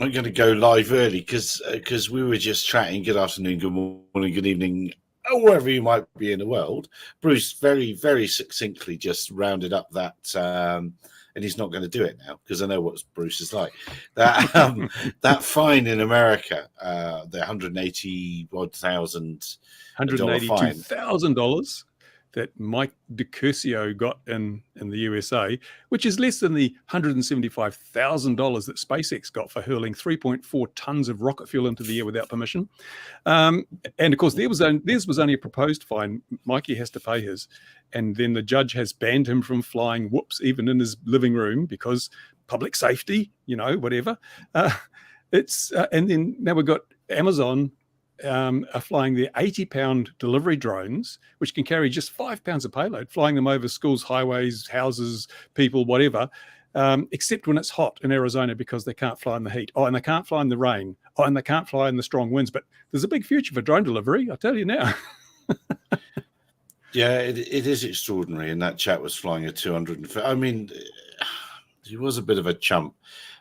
I'm going to go live early because we were just chatting. Good afternoon, good morning, good evening, wherever you might be in the world. Bruce very, very succinctly just rounded up that, and he's not going to do it now because I know what Bruce is like. That that fine in America, the $180,000 fine. $182,000 that Mike DiCursio got in the USA, which is less than the $175,000 that SpaceX got for hurling 3.4 tons of rocket fuel into the air without permission. And of course, theirs was only a proposed fine. Mikey has to pay his. And then the judge has banned him from flying, even in his living room because public safety, whatever. And then now we've got Amazon are flying their 80-pound delivery drones, which can carry just 5 pounds of payload, flying them over schools, highways, houses, people, whatever, except when it's hot in Arizona because they can't fly in the heat. Oh, and they can't fly in the rain. Oh, and they can't fly in the strong winds. But there's a big future for drone delivery, I tell you now. Yeah, it is extraordinary. And that chap was flying a 250. I mean, he was a bit of a chump.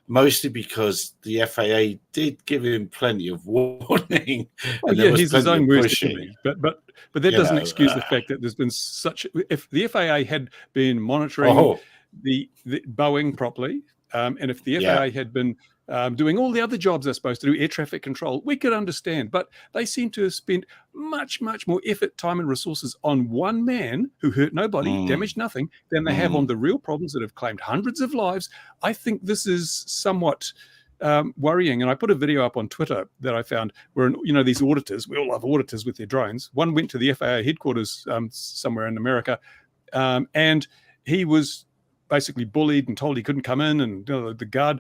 Mostly because the FAA did give him plenty of warning. Oh, yeah, he's his own worst enemy. But that doesn't excuse the fact that there's been if the FAA had been monitoring the Boeing properly, and if the FAA had been doing all the other jobs they're supposed to do, air traffic control, we could understand. But they seem to have spent much, much more effort, time, and resources on one man who hurt nobody, damaged nothing, than they have on the real problems that have claimed hundreds of lives. I think this is somewhat worrying. And I put a video up on Twitter that I found where, these auditors, we all love auditors with their drones. One went to the FAA headquarters somewhere in America, and he was basically bullied and told he couldn't come in. And the guard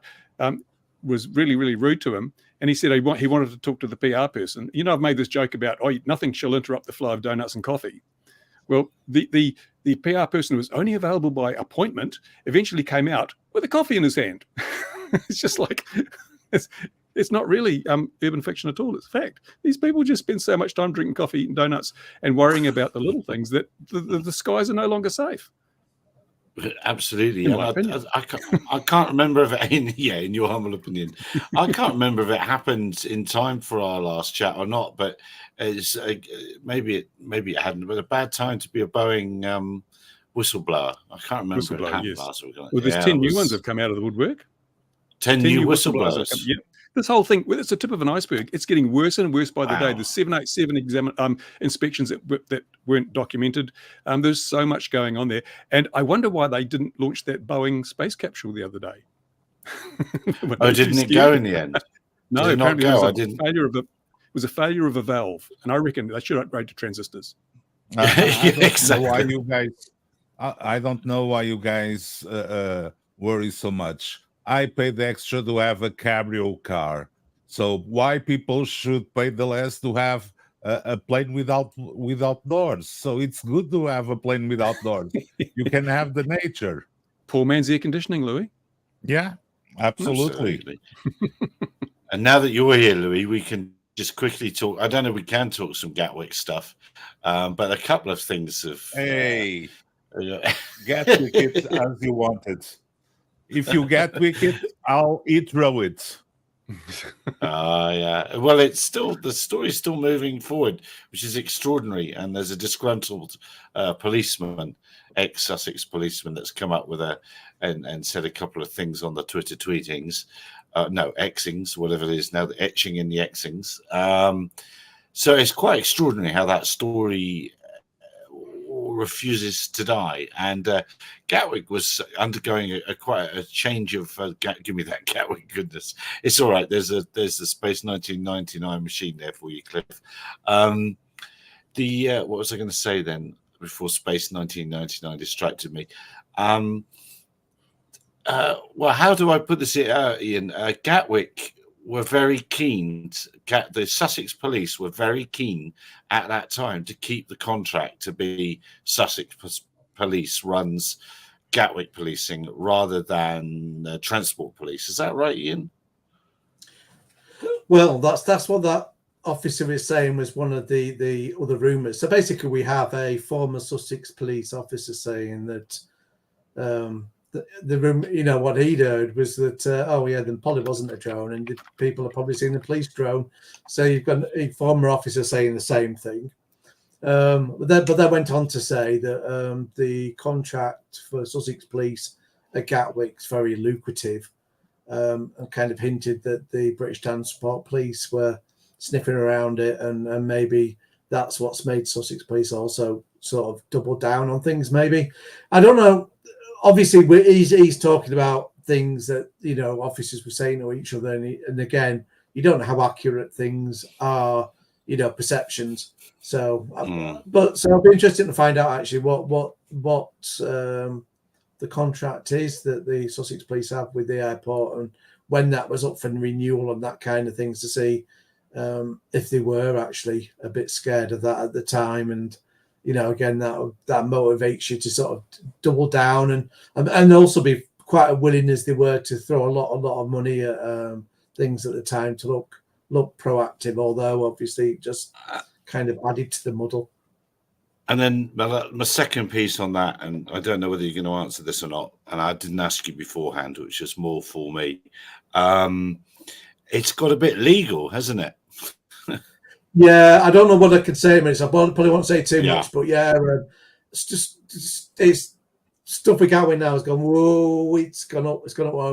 was really, really rude to him. And he said he wanted to talk to the PR person. I've made this joke about, nothing shall interrupt the flow of donuts and coffee. Well, the PR person who was only available by appointment eventually came out with a coffee in his hand. It's just like, it's not really urban fiction at all. It's fact. These people just spend so much time drinking coffee, eating donuts, and worrying about the little things that the skies are no longer safe. Absolutely. I can't remember if in your humble opinion, I can't remember if it happened in time for our last chat or not, but it's maybe it hadn't, but a bad time to be a Boeing whistleblower. I can't remember if it happened last week. Well, there's 10 new ones have come out of the woodwork. 10 new whistleblowers. This whole thing, it's the tip of an iceberg. It's getting worse and worse by the day. There's 787 inspections that weren't documented. There's so much going on there. And I wonder why they didn't launch that Boeing space capsule the other day. Didn't it go in the end? No, apparently it was a failure of a valve. And I reckon they should upgrade to transistors. Exactly. I don't know why you guys worry so much. I paid extra to have a cabrio car. So why people should pay the less to have a plane without doors? So it's good to have a plane without doors. You can have the nature. Poor man's air conditioning, Louis. Yeah, absolutely. And now that you're here, Louis, we can just quickly talk. I don't know if we can talk some Gatwick stuff, but a couple of things have... Hey, Gatwick it as you want it. If you get wicked, I'll throw it. Yeah. Well, the story's still moving forward, which is extraordinary. And there's a disgruntled policeman, ex-Sussex policeman, that's come up with and said a couple of things on the Twitter tweetings. Xings, whatever it is now, the etching in the Xings. So it's quite extraordinary how that story refuses to die, and Gatwick was undergoing quite a change of give me that Gatwick goodness. It's all right, there's the Space 1999 machine there for you, Cliff. What was I going to say then before Space 1999 distracted me? Well, how do I put this Ian? Gatwick were very keen. The Sussex police were very keen at that time to keep the contract to be Sussex Police runs Gatwick policing rather than Transport Police. Is that right, Ian? Well, that's what that officer was saying was one of the other rumours. So basically, we have a former Sussex police officer saying that the room, you know, what he'd heard was that oh yeah, then probably wasn't a drone, and the people have probably seen the police drone. So you've got a former officer saying the same thing. But they went on to say that the contract for Sussex Police at Gatwick's very lucrative, and kind of hinted that the British Transport Police were sniffing around it, and maybe that's what's made Sussex Police also sort of double down on things. Maybe, I don't know. Obviously, he's talking about things that, you know, officers were saying to each other, and again, you don't know how accurate things are, you know, perceptions. So, so it'll be interesting to find out actually what the contract is that the Sussex Police have with the airport, and when that was up for renewal and that kind of things, to see if they were actually a bit scared of that at the time. And, you know, again, that motivates you to sort of double down and also be quite willing as they were to throw a lot of money at things at the time to look proactive, although obviously it just kind of added to the muddle. And then my second piece on that, and I don't know whether you're going to answer this or not, and I didn't ask you beforehand, which is more for me. It's got a bit legal, hasn't it? Yeah, I don't know what I could say. I probably won't say too much, but yeah, it's stuff we're going now has gone. Whoa, it's gone up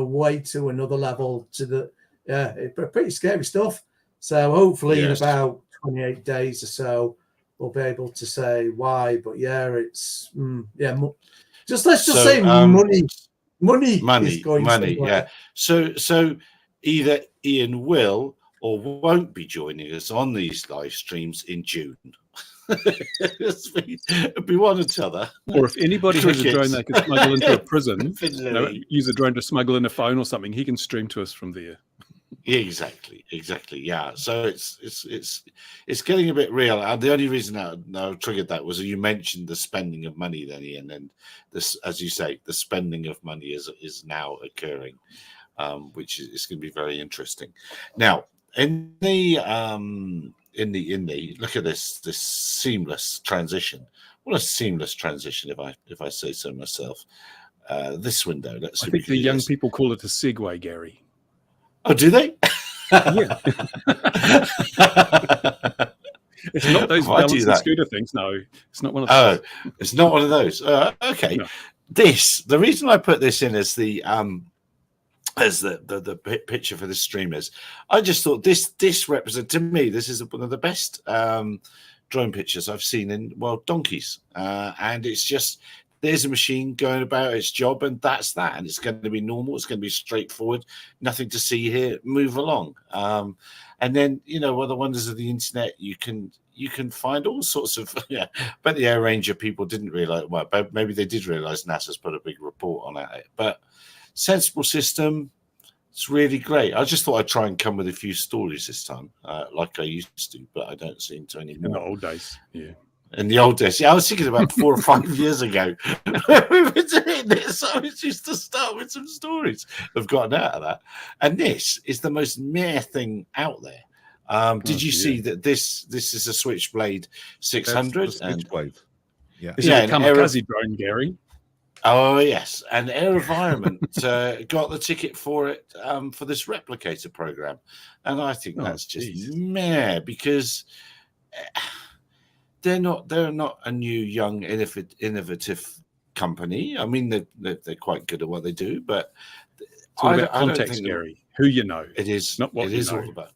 way to another level. It's pretty scary stuff. So hopefully in about 28 days or so, we'll be able to say why. But yeah, it's let's just say money is going somewhere. Yeah. So either Ian will or won't be joining us on these live streams in June. It'll be one or the other. Or if anybody has a drone they can smuggle into a prison, use a drone to smuggle in a phone or something, he can stream to us from there. Yeah, exactly. Yeah. So it's getting a bit real. And the only reason I triggered that was you mentioned the spending of money then, Ian, and this, as you say, the spending of money is now occurring, which is going to be very interesting. Now, in the look at this seamless transition. What a seamless transition, if I say so myself. This window. I think the young people call it a segue, Gary. Oh, do they? Yeah. It's not those balance and scooter things. No, it's not one of those. Oh, it's not one of those. Okay. No. The reason I put this in as the picture for this stream is, I just thought this represents, to me, this is one of the best drone pictures I've seen in, well, donkeys. And it's just, there's a machine going about its job, and that's that. And it's going to be normal. It's going to be straightforward. Nothing to see here. Move along. And then, you know, one of the wonders of the internet, you can find all sorts of, but the Air Ranger people didn't realize, well, but maybe they did realize NASA's put a big report on it. But sensible system. It's really great. I just thought I'd try and come with a few stories this time, like I used to, but I don't seem to anymore. In the old days, yeah. In the old days, yeah. I was thinking about 4 or 5 years ago when we were doing this. I was used to start with some stories. I've gotten out of that, and this is the most meh thing out there. Did you see that this is a Switchblade 600? Switchblade. Yeah, this is a kamikaze drone, Gary. Oh yes, and AeroVironment got the ticket for it for this replicator program, and I think that's just meh, because they're not a new, young, innovative company. I mean, they're quite good at what they do, but it's all about context, Gary. Who you know, it is not what it you is know. all about.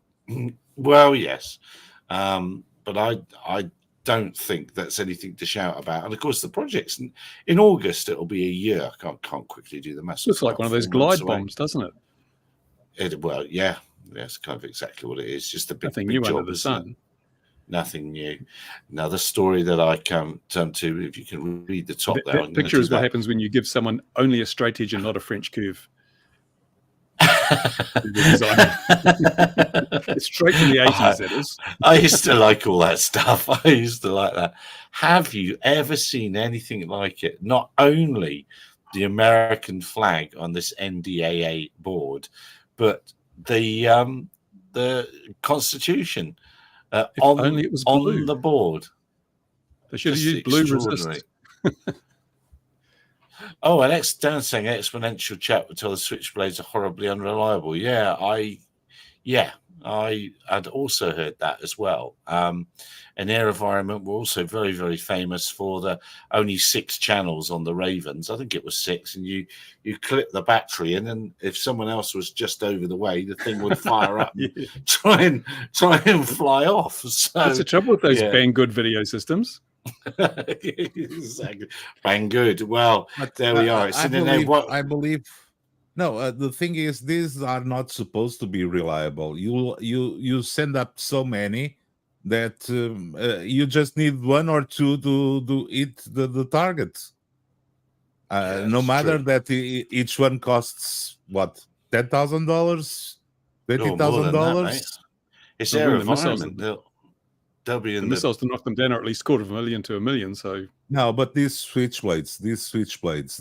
Well, yes, but I don't think that's anything to shout about. And of course, the project's in August. It'll be a year. I can't quickly do the maths. Looks like one of those glide bombs, doesn't it? Well, yeah, that's kind of exactly what it is. Just a big, nothing big new job, under the sun. Nothing new. Another story that I can turn to, if you can read the top there. That picture is what happens when you give someone only a straight edge and not a French curve. It's straight from the 80s, that is. I used to like all that stuff. I used to like that. Have you ever seen anything like it? Not only the American flag on this NDAA board, but the Constitution only it was blue. On the board. They should have used blue resist. Oh, and Dan saying exponential chat would tell the switchblades are horribly unreliable. Yeah, I'd also heard that as well. And AeroVironment were also very, very famous for the only 6 channels on the Ravens. I think it was 6, and you clip the battery in, and if someone else was just over the way, the thing would fire up and try and fly off. So that's the trouble with those Banggood video systems. Exactly. Banggood. Well, But, there we are. I believe. No, the thing is, these are not supposed to be reliable. You send up so many that you just need 1 or 2 to hit the target. No matter true. that each one costs what, $10,000, $20,000. It's They'll bring the AeroVironment. They'll be in the missiles to knock them down, or at least $250,000 to $1 million. So no, but these switchblades,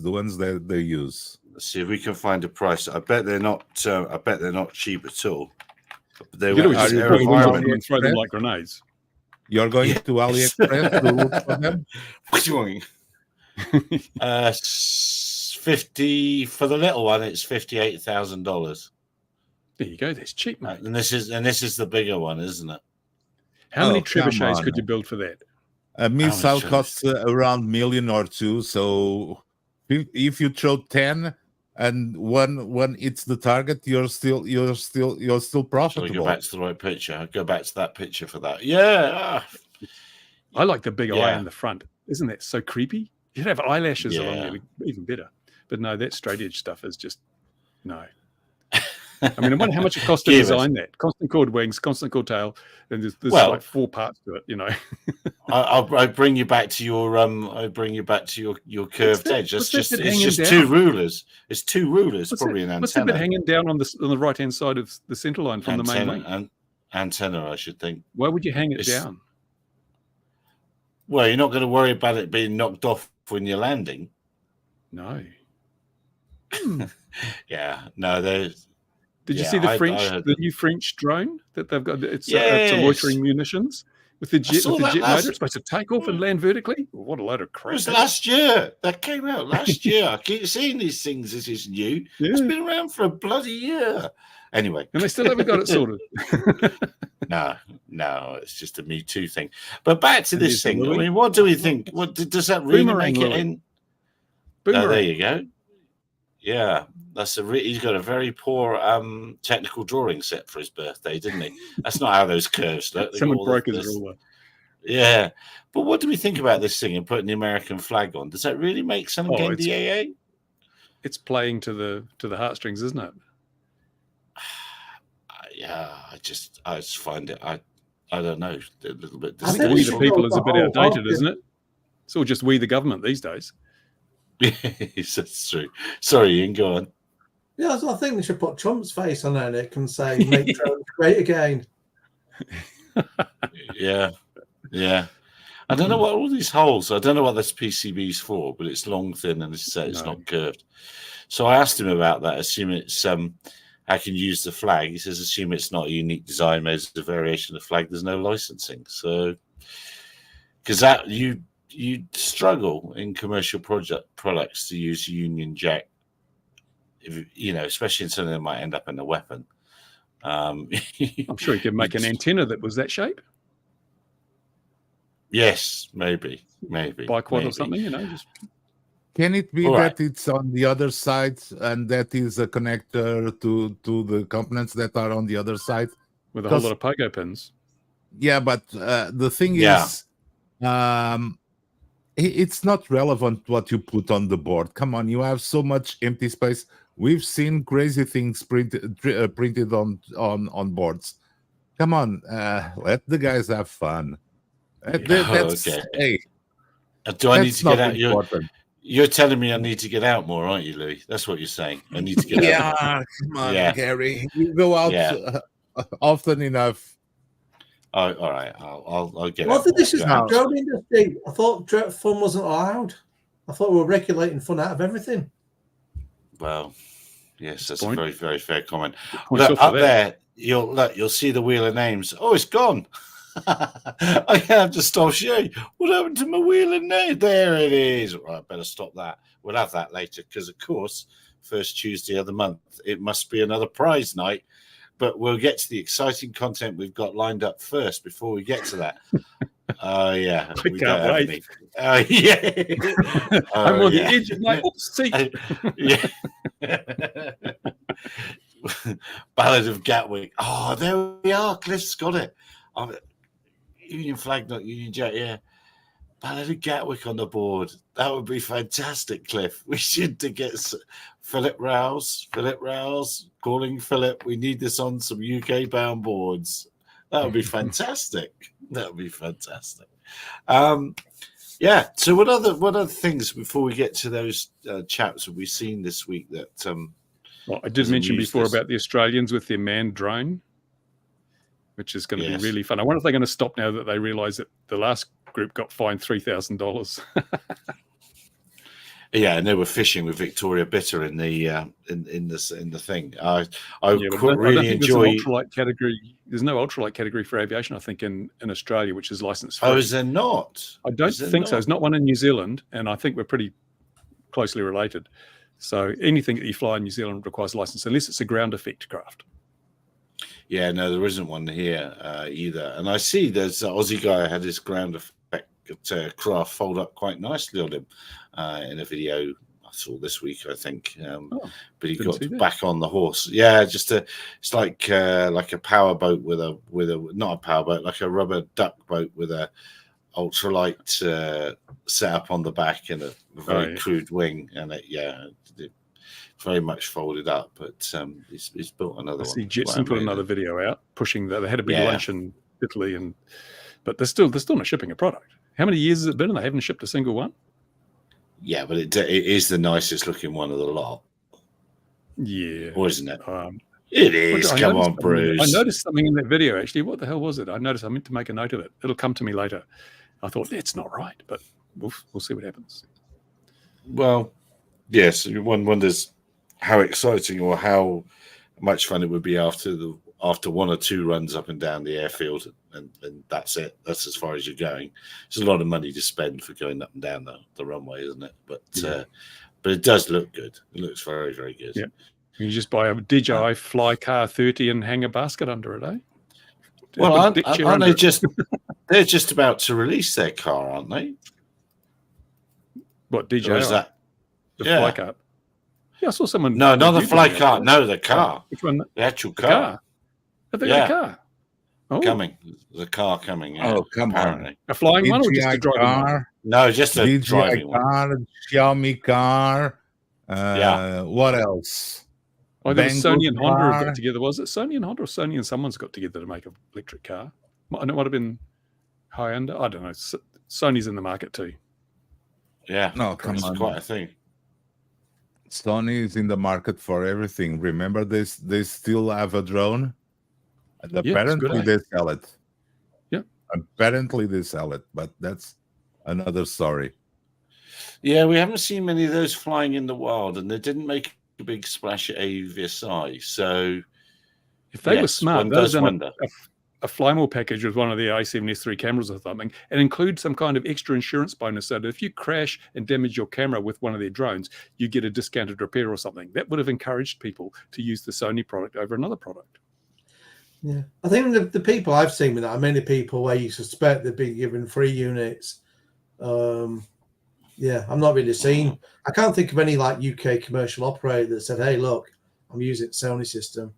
the ones that they use. Let's see if we can find a price. I bet they're not. I bet they're not cheap at all. They you were just AeroVironment. and throw them like grenades. You're going to AliExpress to look for them? 50 for the little one. It's $58,000. There you go. That's cheap, mate. And this is the bigger one, isn't it? How many trebuchets could you build for that? A missile costs around $1 million or $2 million. So if you throw 10 and one hits the target, you're still profitable. So go back to the right picture. I'll go back to that picture for that. Yeah. I like the big eye in the front. Isn't that so creepy? You should have eyelashes along there, even better. But no, that straight edge stuff is just no. I mean, I wonder how much it costs to design that. Constant chord wings, constant chord tail, and there's like 4 parts to it. You know, I bring you back to your your curved edge. It's just 2 rulers. It's 2 rulers, probably an antenna. What's the bit hanging down on the right hand side of the center line from the main wing? Antenna, I should think. Why would you hang it down? Well, you're not going to worry about it being knocked off when you're landing. No. Yeah. No. There's. Did you see the new French drone that they've got? It's loitering munitions with the jet motor. It's supposed to take off and land vertically. What a load of crap! It was last year. That came out last year. I keep seeing these things. This is new. Yeah. It's been around for a bloody year. Anyway, and they still haven't got it sorted. No, it's just a Me Too thing. But back to this thing. I mean, what do we think? What does that really make it in? There you go. Yeah, that's he's got a very poor technical drawing set for his birthday, didn't he? That's not how those curves look. Someone broke his ruler. Yeah, but what do we think about this thing and putting the American flag on? Does that really make something NDAA? It's playing to the heartstrings, isn't it? Yeah, I just find it. I don't know, a little bit. We the people is a bit outdated, isn't it? It's all just we the government these days. Yes, that's true. Sorry, Ian, go on. Yeah, I think they should put Trump's face on it and say "Make drones great again." Yeah. I don't know what all these holes. I don't know what this PCB's for, but it's long, thin, and it's not curved. So I asked him about that. Assume it's I can use the flag. He says, assume it's not a unique design, maybe it's a variation of the flag. There's no licensing. So, because that you struggle in commercial products to use Union Jack, especially in something that might end up in a weapon. I'm sure you could make an antenna that was that shape. Yes, maybe. Biquad or something, just... Can it be that it's on the other side and that is a connector to the components that are on the other side? With a whole lot of pogo pins. Yeah, but the thing is, it's not relevant what you put on the board. Come on, you have so much empty space. We've seen crazy things printed on boards. Come on, let the guys have fun. That's, hey, do I need to get out? You're telling me I need to get out more, aren't you, Louis? That's what you're saying. I need to get out. Yeah, come on, Gary. You go out often enough. Oh, all right. I'll get out. Well, this is the drone industry. I thought fun wasn't allowed. I thought we were regulating fun out of everything. Well, yes, that's a very, very fair comment. Look, up there, you'll see the wheel of names. Oh, it's gone. I have to stop showing. What happened to my wheel in there? There it is. Right, better stop that. We'll have that later because, of course, first Tuesday of the month, it must be another prize night. But we'll get to the exciting content we've got lined up first before we get to that. Oh, yeah. I can't wait. Oh, yeah. I'm on the edge of my seat. Yeah. Ballad of Gatwick. Oh, there we are. Cliff's got it. Union flag, not Union Jack. Yeah. Ballad of Gatwick on the board. That would be fantastic, Cliff. We should get Philip Rouse, calling Philip. We need this on some UK bound boards. That would be fantastic. That would be fantastic. Yeah. So what other things before we get to those chaps have we seen this week that? Well, I did mention before about the Australians with their manned drone, which is going to be really fun. I wonder if they're going to stop now that they realise that the last group got fined $3,000. Yeah, and they were fishing with Victoria Bitter in the thing. I really enjoy ultralight category. There's no ultralight category for aviation, I think, in Australia, which is licensed free. Oh, is there not? I don't think so. There's not one in New Zealand, and I think we're pretty closely related. So anything that you fly in New Zealand requires a license, unless it's a ground effect craft. Yeah, no, there isn't one here either. And I see there's an Aussie guy had his ground effect craft fold up quite nicely on him in a video I saw this week, I think. But he got back on the horse. Yeah, it's like a power boat with a not a power boat, like a rubber duck boat with a ultralight setup on the back and a very crude wing, and it very much folded up. But he's built another one. See Jetson put another video out pushing that. They had a big lunch in Italy, but they're still not shipping a product. How many years has it been and they haven't shipped a single one? Yeah, but it is the nicest looking one of the lot. Yeah. Or isn't it? It is. Come on, Bruce. I noticed something in that video, actually. What the hell was it? I noticed. I meant to make a note of it. It'll come to me later. I thought, that's not right, but we'll see what happens. Well, yes, one wonders how exciting or how much fun it would be after one or two runs up and down the airfield, and that's it. That's as far as you're going. It's a lot of money to spend for going up and down the runway, isn't it? But it does look good. It looks very, very good. Yeah. You just buy a DJI Fly Car 30 and hang a basket under it, eh? Well, aren't they just they're just about to release their car, aren't they? What, DJI? Or is that the Fly Car? Yeah, I saw someone. No, not the Fly Car. No, the car. Which one? The actual car. Have they got a car? Oh. Coming. There's a car coming. Yeah, oh, come on. A flying one or just a driving car? one? No, just a DJI driving car, one. Xiaomi car. What else? Oh, there was Sony and Honda got together. Was it Sony and Honda or Sony and someone's got together to make an electric car? And it might have been Hyundai. I don't know. Sony's in the market too. Yeah. No, come on. Quite a thing. Sony is in the market for everything. Remember this? They still have a drone. And apparently they sell it. Yeah. Apparently they sell it, but that's another story. Yeah, we haven't seen many of those flying in the wild, and they didn't make a big splash at AUVSI. So if they were smart, they've done a fly more package with one of the A7S3 cameras or something, and include some kind of extra insurance bonus so that if you crash and damage your camera with one of their drones, you get a discounted repair or something. That would have encouraged people to use the Sony product over another product. Yeah, I think the people I've seen with that are many people where you suspect they've been given free units. Yeah, I'm not really seeing. I can't think of any like UK commercial operator that said, "Hey, look, I'm using Sony system,"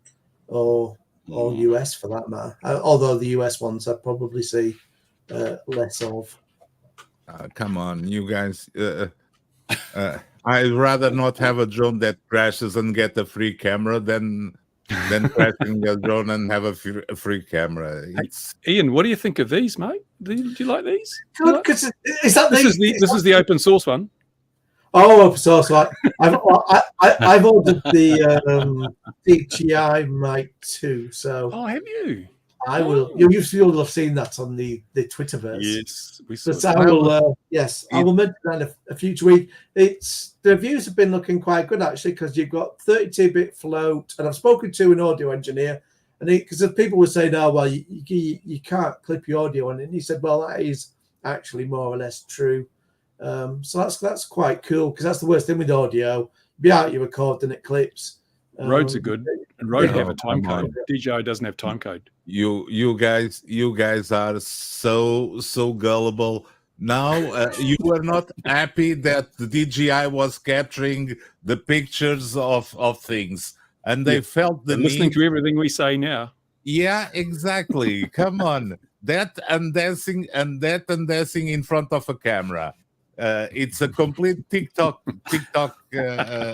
or US for that matter. Although the US ones I probably see less of. Come on, you guys. I'd rather not have a drone that crashes and get a free camera than crashing a drone and have a free camra. Ian, what do you think of these, mate? Do you like these? Good, because is that this is the open source one. Oh, open source! Like I've ordered the DJI Mic 2. So have you? I will. You'll have seen that on the Twitterverse. Yes, we saw. But I will. Yes, I will mention that in a future week. The reviews have been looking quite good actually, because you've got 32-bit float, and I've spoken to an audio engineer, And because people were saying, "Oh, well, you can't clip your audio," and he said, "Well, that is actually more or less true." So that's quite cool, because that's the worst thing with audio. Be out, you record, and it clips. Roads are good, and Rode have a time code. DJI doesn't have time code. You guys are so gullible. Now you were not happy that the DJI was capturing the pictures of things, and they felt the listening need to everything we say now. Yeah, exactly. Come on, that and dancing in front of a camera. It's a complete TikTok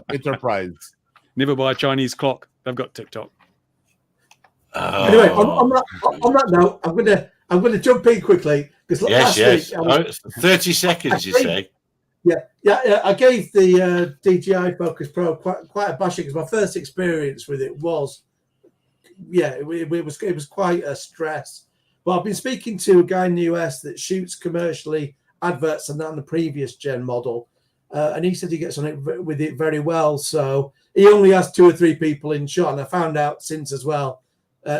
enterprise. Never buy a Chinese clock. They've got TikTok. Anyway, on that note, I'm gonna jump in quickly, because last week 30 seconds. You say? Yeah. I gave the DJI Focus Pro quite a bashing, because my first experience with it was, it was quite a stress. But I've been speaking to a guy in the US that shoots commercially adverts on the previous gen model, and he said he gets on it with it very well. So he only has 2 or 3 people in shot, and I found out since as well,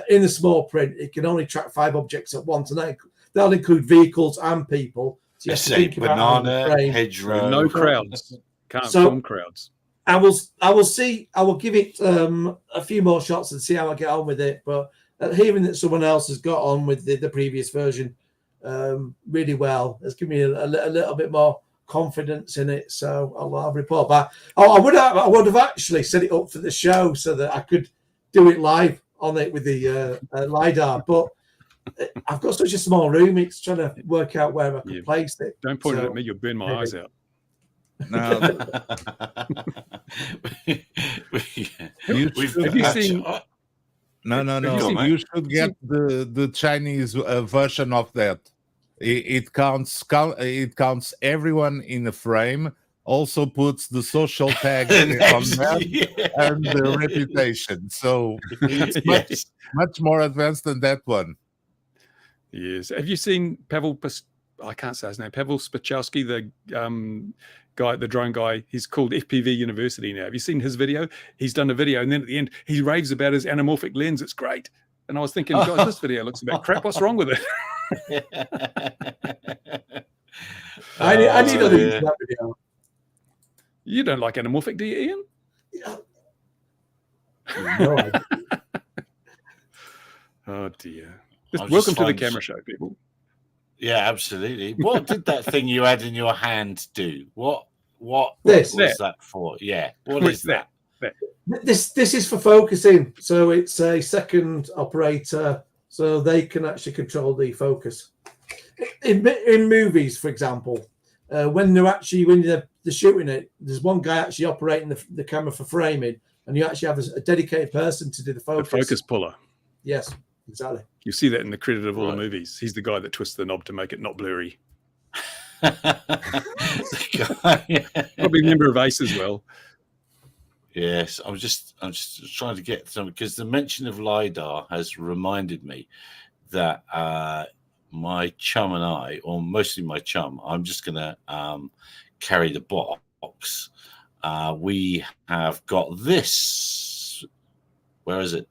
in the small print, it can only track 5 objects at once, and that'll include vehicles and people. So you have to think about banana, hedgerow, no crowds. Can't film crowds. I will see. I will give it a few more shots and see how I get on with it. But hearing that someone else has got on with the previous version really well has given me a little bit more confidence in it. So I'll report back. I would have actually set it up for the show so that I could do it live on it with the LiDAR, but I've got such a small room. It's trying to work out where I can place it. Don't point it at me. You'll burn my eyes out. No. Have you seen? No. You should get the Chinese version of that. It counts everyone in the frame. Also puts the social tag on them and the reputation. So it's much more advanced than that one. Yes. Have you seen Pavel? I can't say his name. Pavel Spachowski, the guy, the drone guy. He's called FPV University now. Have you seen his video? He's done a video, and then at the end, he raves about his anamorphic lens. It's great. And I was thinking, guys, this video looks about crap. What's wrong with it? I need to use that video. You don't like anamorphic, do you, Ian? Yeah. No, I don't. Oh dear. Welcome to the camera show, people. Yeah, absolutely. What did that thing you had in your hand do? What was that for? Yeah. What is that? This is for focusing. So it's a second operator, so they can actually control the focus. In movies, for example, when they're shooting it, there's one guy actually operating the camera for framing, and you actually have a dedicated person to do the focus. The focus puller. Yes, exactly. You see that in the credit of all the movies. He's the guy that twists the knob to make it not blurry. Probably a member of ACE as well. Yes, I'm just trying to get some, because the mention of LiDAR has reminded me that my chum and I, or mostly my chum, I'm just going to carry the box. We have got this. Where is it?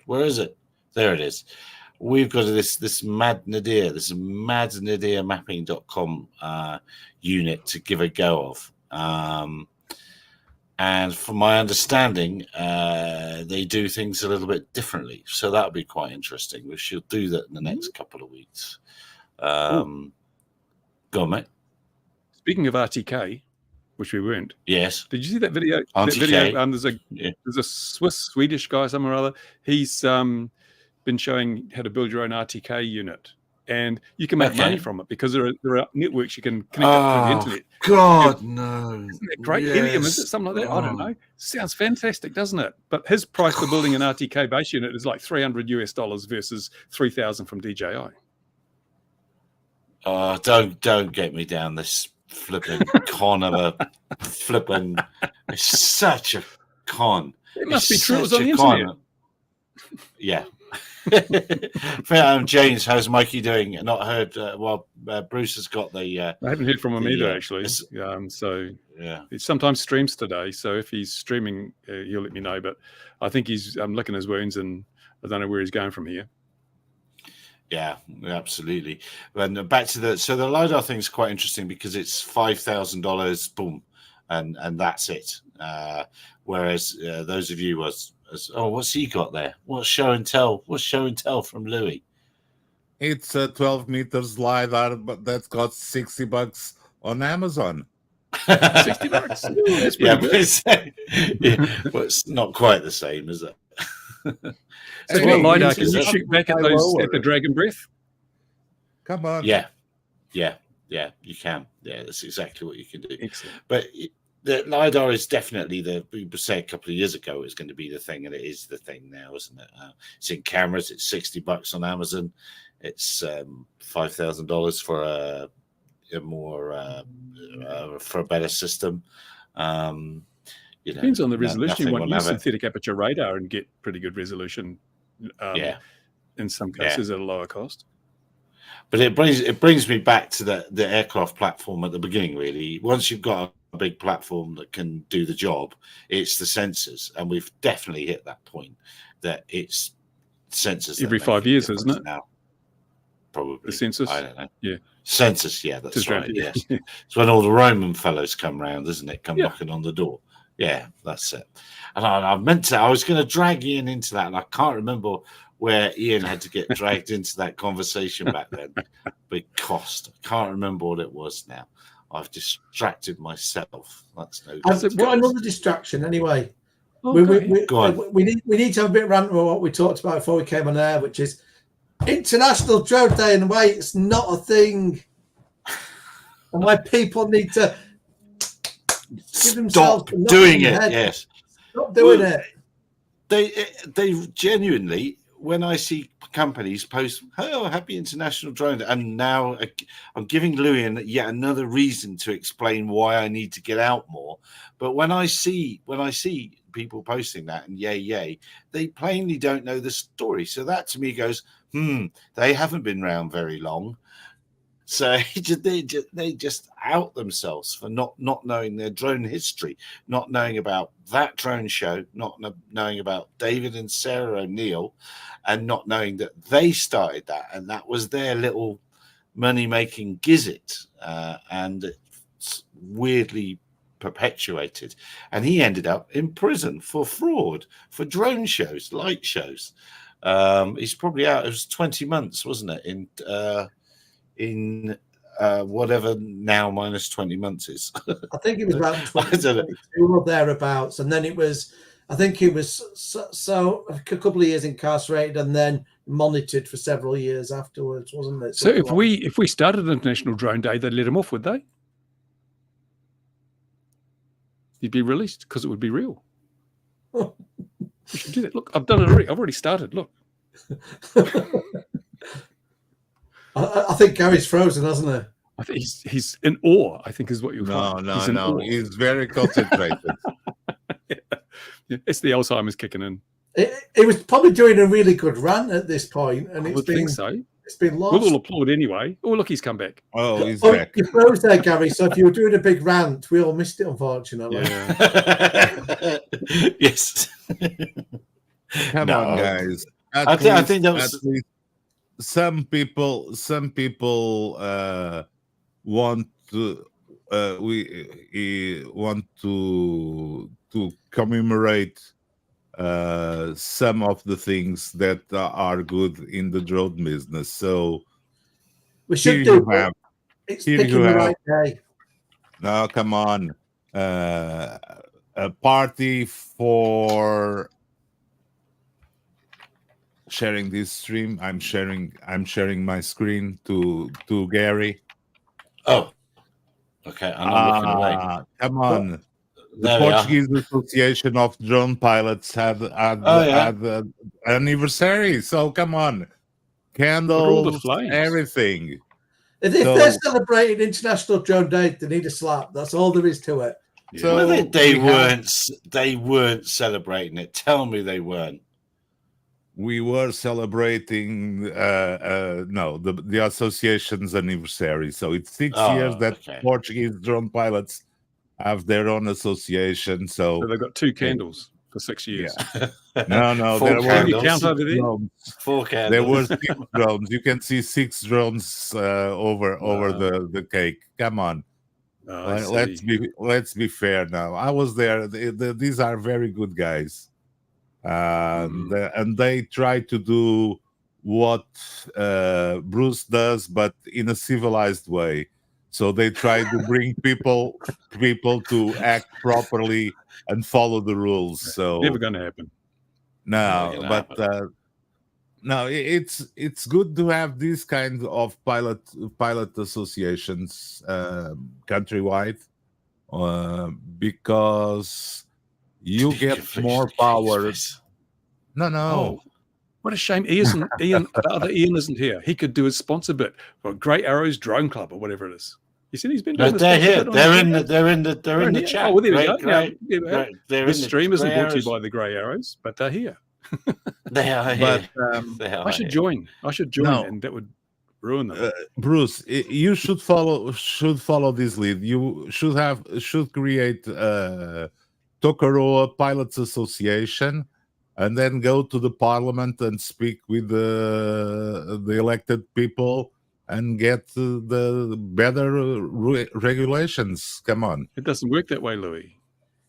There it is. We've got this Mad Nadir mapping.com unit to give a go of. And from my understanding, they do things a little bit differently. So that'll be quite interesting. We shall do that in the next couple of weeks. Go on, mate. Speaking of RTK, which we weren't. Yes. Did you see that video? RTK. There's a Swedish guy, somewhere or other. He's been showing how to build your own RTK unit. And you can make money from it, because there are networks you can connect up to the internet. God, no. Isn't that great? Helium, is it? Something like that? I don't know. Sounds fantastic, doesn't it? But his price for building an RTK base unit is like $300 versus $3,000 from DJI. Don't get me down this flipping con of a flipping. It's such a con. It must be true. It was on the internet. Yeah. James, how's Mikey doing? Not heard. Bruce has got the. I haven't heard from him either, actually. So yeah, he sometimes streams today. So if he's streaming, he'll let me know. But I think he's licking his wounds and I don't know where he's going from here. Yeah, absolutely. And back to the LiDAR thing is quite interesting because it's $5,000, boom, and that's it. Whereas those of you as what's he got there? What's show and tell? What's show and tell from Louis? It's a 12 meters LiDAR, but that's got $60 on Amazon. $60. Ooh, that's pretty good. But it's not quite the same, is it? So what LiDAR can you shoot back at the Dragon Breath? Come on. Yeah, you can. Yeah, that's exactly what you can do. Excellent. But the LiDAR is definitely we said a couple of years ago it was going to be the thing, and it is the thing now, isn't it? It's in cameras. It's $60 on Amazon. It's $5,000 for a more for a better system. Depends on the resolution. You want use synthetic aperture radar and get pretty good resolution. In some cases at a lower cost. But it brings me back to the aircraft platform at the beginning. Really, once you've got a big platform that can do the job, it's the sensors, and we've definitely hit that point that it's sensors every 5 years, isn't it? Now, probably the sensors. I don't know. Yeah, sensors. Yeah, that's right. Yes, it's when all the Roman fellows come round, isn't it? Come knocking on the door. Yeah, that's it. And I meant to. I was going to drag Ian into that, and I can't remember where Ian had to get dragged into that conversation back then. Big cost. I can't remember what it was now. I've distracted myself. That's no. I've got another distraction anyway. Oh, we need to have a bit of rant about what we talked about before we came on air, which is International Drone Day, and why it's not a thing, and why people need to give themselves stop doing it. Yes, stop doing it. They genuinely, when I see companies post, "Oh, happy International Drone Day," and now I'm giving Louis yet another reason to explain why I need to get out more. But when I see people posting that and yay, they plainly don't know the story. So that to me goes, they haven't been around very long. So they just out themselves for not knowing their drone history, not knowing about that drone show, not knowing about David and Sarah O'Neill, and not knowing that they started that and that was their little money-making gizzard, and it's weirdly perpetuated. And he ended up in prison for fraud for drone shows, light shows. He's probably out. It was 20 months, wasn't it? In whatever now minus 20 months is. I think it was about 22 or thereabouts, and then it was. I think he was so a couple of years incarcerated and then monitored for several years afterwards, wasn't it? So if we started International Drone Day, they'd let him off, would they? He'd be released because it would be real. We should do that. Look, I've done it already. I've already started. Look. I think Gary's frozen, hasn't he? I think he's in awe, I think is what you'll find. No. He's very concentrated. Yeah. It's the Alzheimer's kicking in. It was probably doing a really good run at this point, and I think so. It's been lost. We'll all applaud anyway. Oh, look, he's come back. Oh, he's back. You froze there, Gary. So if you were doing a big rant, we all missed it, unfortunately. Yeah. Yes. Come on, guys. I think that was. Some people want to we want to commemorate some of the things that are good in the drone business. So we should do. It's picking the right day. No, come on, a party for. Sharing this stream. I'm sharing my screen to Gary. Oh, okay. I'm not looking away. Come on. The Portuguese Association of Drone Pilots had an anniversary. So come on. Candles, everything. If they're celebrating International Drone Day, they need a slap. That's all there is to it. Yeah. So they weren't celebrating it. Tell me they weren't. We were celebrating the association's anniversary. So it's 6 years that Portuguese drone pilots have their own association. So they've got two candles. for 6 years. No, Four there were Can you count over there? drones. Four There were candles. 6 drones. You can see 6 drones over the cake. Come on. Oh, I Let's be fair now. I was there. These are very good guys, and they try to do what Bruce does, but in a civilized way. So they try to bring people to act properly and follow the rules. So never going to happen. no, but no, it's good to have these kinds of pilot associations countrywide, because you get more power. No. Oh, what a shame! Ian, the other Ian isn't here. He could do his sponsor bit for Grey Arrows Drone Club or whatever it is. You see, he's been doing. They're here. They're in the chat. Oh, well, there we go. This stream isn't brought to you by the Grey Arrows, but they're here. They are here. But I should join. And that would ruin them. Bruce, you should follow this lead. You should create Tokoroa Pilots Association, and then go to the parliament and speak with the elected people and get the better regulations. Come on. It doesn't work that way, Louis.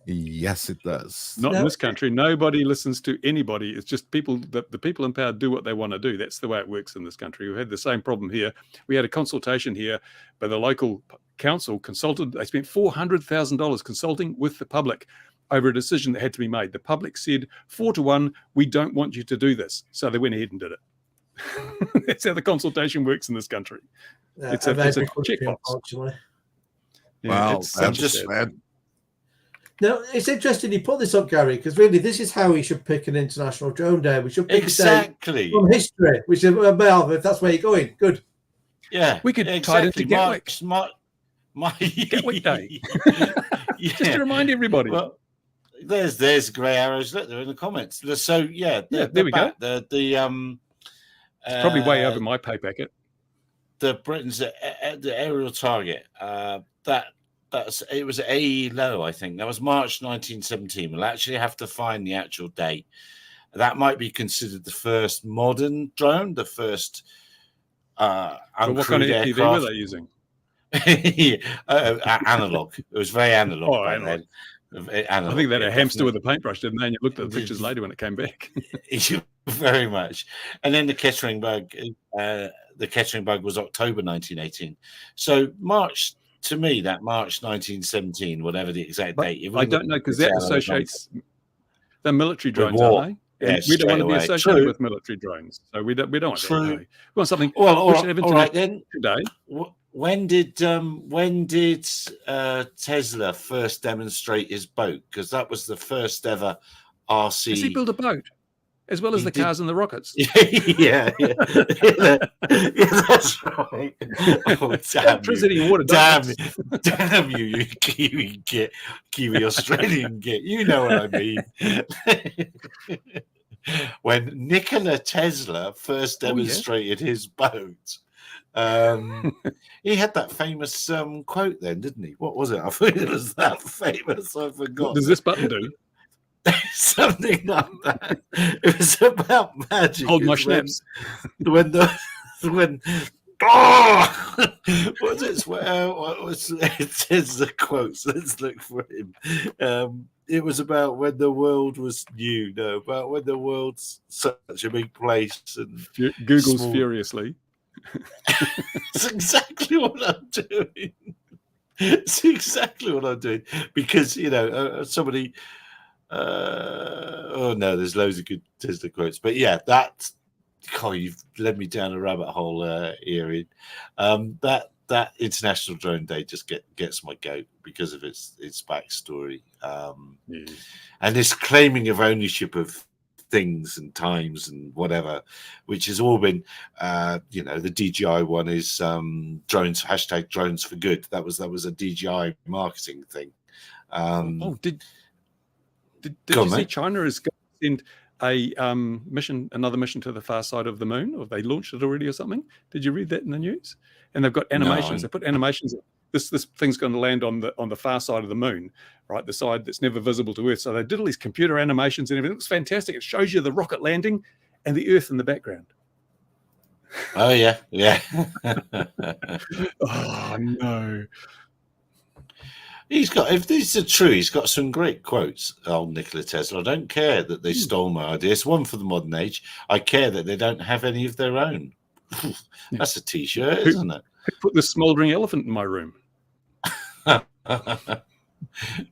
Yes, it does. Not in this country. Nobody listens to anybody. It's just people. The people in power do what they want to do. That's the way it works in this country. We had the same problem here. We had a consultation here, but the local council consulted. They spent $400,000 consulting with the public over a decision that had to be made. The public said 4-1, we don't want you to do this. So they went ahead and did it. That's how the consultation works in this country. It's a checkbox. Wow, that's just bad. No, it's interesting you put this up, Gary, because really this is how we should pick an International Drone Day. We should pick a day from history. We should, well, if that's where you're going, good. Yeah, we could tie it into Gatwick. Gatwick Day. Just to remind everybody. Well, there's Grey Arrows. Look, they're in the comments. So there we go. It's probably way over my pay packet. The Britain's the aerial target. It was AE low, I think. That was March 1917. We'll actually have to find the actual date. That might be considered the first modern drone, the first uncrewed what kind of aircraft. FPV were they using? Analog. It was very analog. Oh, analog. I think they had a hamster with a paintbrush, didn't they? And you looked at the pictures later when it came back. Very much. And then the Kettering bug was October 1918. So March, to me, that March 1917, whatever the exact date. I don't know, because that associates the military drones, aren't they? Yes, we don't want to be associated with military drones. So we don't want that. We want something. Well, all right then. Today. When did Tesla first demonstrate his boat? Because that was the first ever RC. Does he build a boat as well as the cars and the rockets? yeah, that's right. Oh, electricity and water. Damn you, you Kiwi Australian git. You know what I mean. When Nikola Tesla first demonstrated his boat. He had that famous quote then, didn't he? What was it? I thought it was that famous. I forgot. What does this button do? Something like that. It was about magic. Hold my schnapps. When what's it? It says the quotes. Let's look for him. It was about when the world was new. No, about when the world's such a big place. And Google's furiously. It's exactly what I'm doing. It's exactly what I'm doing because somebody. Oh no, there's loads of good Tesla quotes, but yeah, you've led me down a rabbit hole, Erin. That International Drone Day just gets my goat because of its backstory, and this claiming of ownership of things and times and whatever, which has all been, the DJI one is drones #drones for good. That was a DJI marketing thing. Did you see China is going to send another mission to the far side of the moon, or they launched it already or something? Did you read that in the news? And they've got animations. They put animations this thing's going to land on the far side of the moon, right? The side that's never visible to Earth. So they did all these computer animations and everything. It looks fantastic. It shows you the rocket landing and the Earth in the background. Oh yeah. Oh no. He's got, if these are true, he's got some great quotes, old Nikola Tesla. I don't care that they stole my idea. It's one for the modern age. I care that they don't have any of their own. That's a t-shirt, isn't it? Who put this smouldering elephant in my room?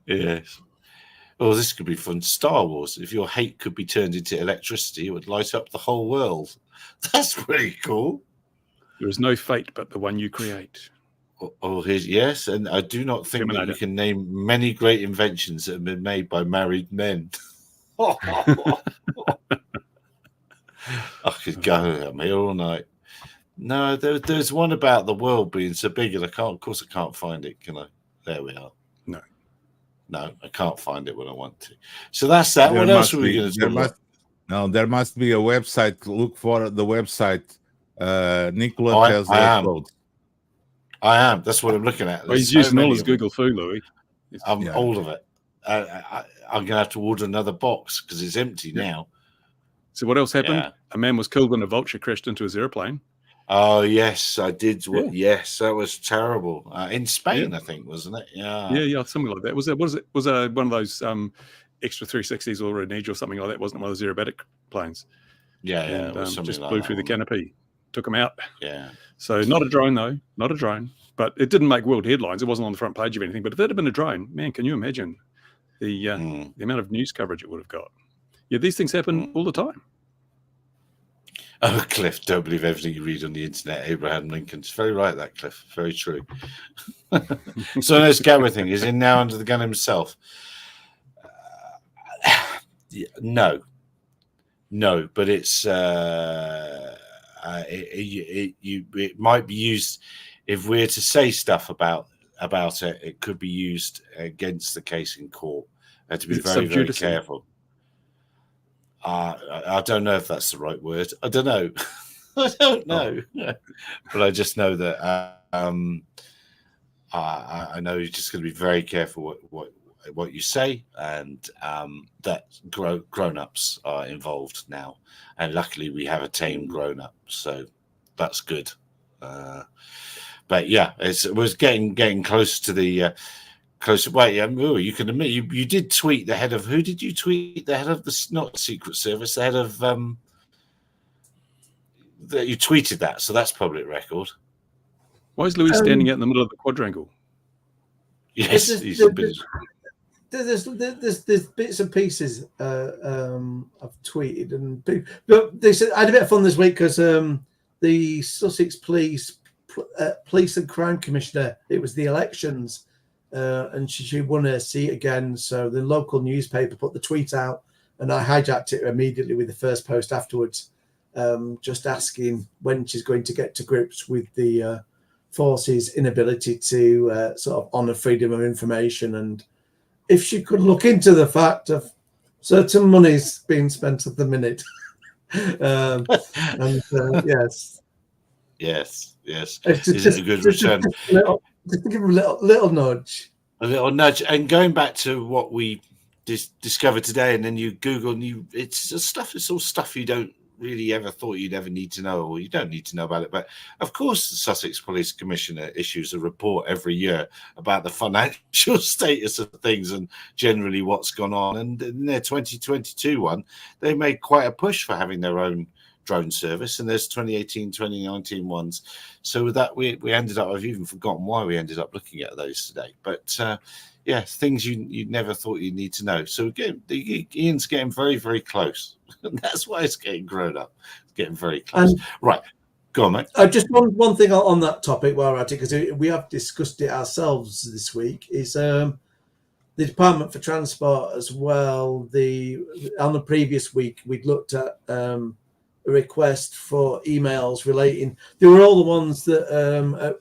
Yes. Oh, this could be fun. Star Wars. If your hate could be turned into electricity, it would light up the whole world. That's pretty cool. There is no fate but the one you create. Oh, yes, and I do not think that you can name many great inventions that have been made by married men. I could go. I'm here all night. No, there's one about the world being so big, and of course, I can't find it. Can I? There we are. No, I can't find it when I want to. So that's that. What else are we going to talk about? No, there must be a website. Look for the website. Nikola Tesla quotes. I am. That's what I'm looking at. Well, he's using all his Google foo, Louis. All of it. I'm going to have to order another box because it's empty now. So what else happened? Yeah. A man was killed when a vulture crashed into his airplane. Oh, yes, I did. Yes, that was terrible. In Spain, I think, wasn't it? Yeah, something like that. Was it one of those extra 360s or a Renege or something like that? Wasn't one of those aerobatic planes? Yeah, and, it was just like blew through the canopy. Took him out. Yeah. So not a drone, though. Not a drone. But it didn't make world headlines. It wasn't on the front page of anything. But if that had been a drone, man, can you imagine the amount of news coverage it would have got? Yeah, these things happen all the time. Oh, Cliff, don't believe everything you read on the internet. Abraham Lincoln's very right, that Cliff. Very true. So no scammer thing. Is he now under the gun himself? No, but it's it might be used if we're to say stuff about it. It could be used against the case in court. To be very, very careful. I don't know if that's the right word. I don't know. I don't know. But I just know that I know you're just going to be very careful what you say, and that grown-ups are involved now. And luckily we have a tame grown-up, so that's good. But yeah, it was getting close to the closer. Wait, you can admit you did tweet the head of. Who did you tweet? The head of the not Secret Service. The head of you tweeted that, so that's public record. Why is Louis standing out in the middle of the quadrangle? Yes, there's bits and pieces I've tweeted, but they said I had a bit of fun this week because the Sussex Police and Crime Commissioner, it was the elections. And she won her seat again. So the local newspaper put the tweet out, and I hijacked it immediately with the first post afterwards, just asking when she's going to get to grips with the force's inability to sort of honour freedom of information, and if she could look into the fact of certain monies being spent at the minute. Yes. It's just a good return. Just to give him a little nudge. A little nudge. And going back to what we discovered today, and then you Google, and it's all stuff you don't really ever thought you'd ever need to know, or you don't need to know about it. But of course, the Sussex Police Commissioner issues a report every year about the financial status of things and generally what's gone on. And in their 2022 one, they made quite a push for having their own drone service, and there's 2018, 2019 ones. So with that, we ended up, I've even forgotten why we ended up looking at those today. But things you never thought you'd need to know. So again, Ian's getting very, very close. And that's why it's getting grown up. It's getting very close. Right. Go on, mate. Just one thing on that topic while we're at it, because we have discussed it ourselves this week, is the Department for Transport as well. On the previous week, we'd looked at a request for emails relating. They were all the ones that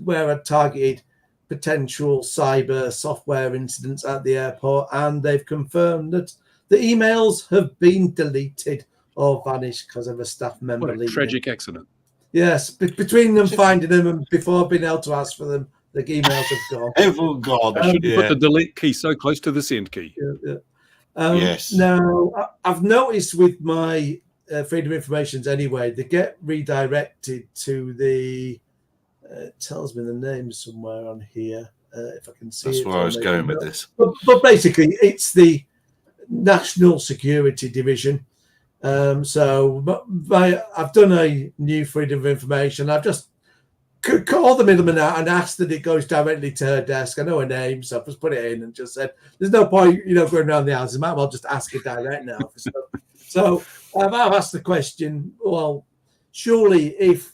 where I targeted potential cyber software incidents at the airport, and they've confirmed that the emails have been deleted or vanished because of a staff member. What a tragic accident. Yes, between them finding them and before being able to ask for them, The emails have gone. They've all gone. Put the delete key so close to the send key. Yes. Now, I've noticed with my Freedom of Informations anyway, they get redirected to the, it tells me the name somewhere on here, if I can see it. That's where I was going with this. But basically, it's the National Security Division. So I've done a new Freedom of Information. I've just called the middleman out and asked that it goes directly to her desk. I know her name, so I've just put it in and just said, there's no point, going around the houses. Might as well just ask her direct now. So I've asked the question, well, surely if,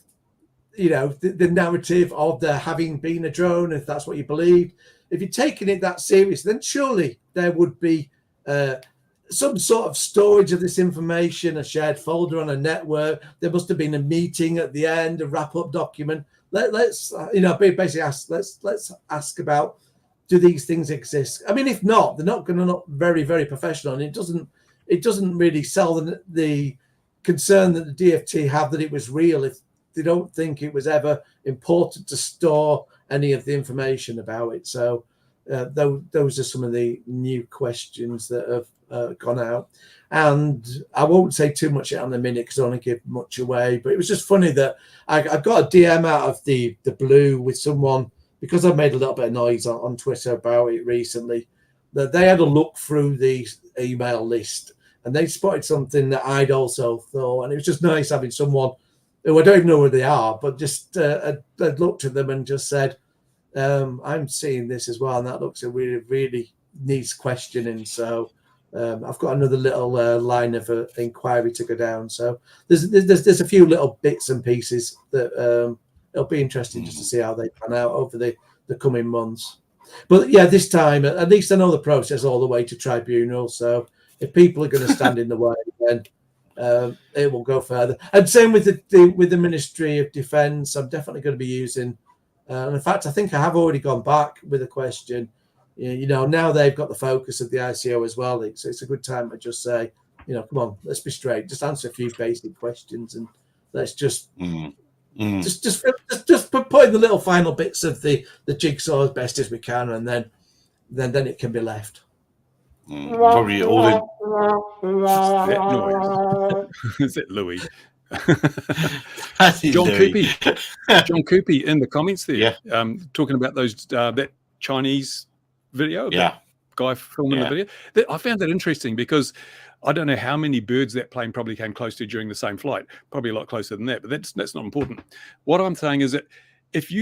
the narrative of there having been a drone, if that's what you believe, if you're taking it that serious, then surely there would be some sort of storage of this information, a shared folder on a network. There must have been a meeting at the end, a wrap-up document. Let's basically ask. Let's ask about, do these things exist? I mean, if not, they're not going to look very, very professional, and it doesn't really sell the concern that the DFT have that it was real if they don't think it was ever important to store any of the information about it. So those are some of the new questions that have gone out, and I won't say too much on the minute because I don't want to give much away. But it was just funny that I got a DM out of the blue with someone, because I've made a little bit of noise on Twitter about it recently, that they had a look through the email list and they spotted something that I'd also thought, and it was just nice having someone who I don't even know where they are, but just I'd looked at them and just said, I'm seeing this as well, and that looks a really, really needs questioning. So I've got another little line of inquiry to go down. So there's a few little bits and pieces that it'll be interesting just to see how they pan out over the coming months. But yeah, this time at least I know the process all the way to tribunal. So if people are going to stand in the way, then it will go further. And same with the Ministry of Defence. I'm definitely going to be using. And in fact, I think I have already gone back with a question. Now they've got the focus of the ICO as well. So it's a good time to just say, come on, let's be straight. Just answer a few basic questions, and let's just just put in the little final bits of the jigsaw as best as we can, and then it can be left. Probably all in. That noise. Is it Louis? John Coopy in the comments there, talking about those that Chinese video, guy filming the video. I found that interesting because I don't know how many birds that plane probably came close to during the same flight. Probably a lot closer than that, but that's not important. What I'm saying is that if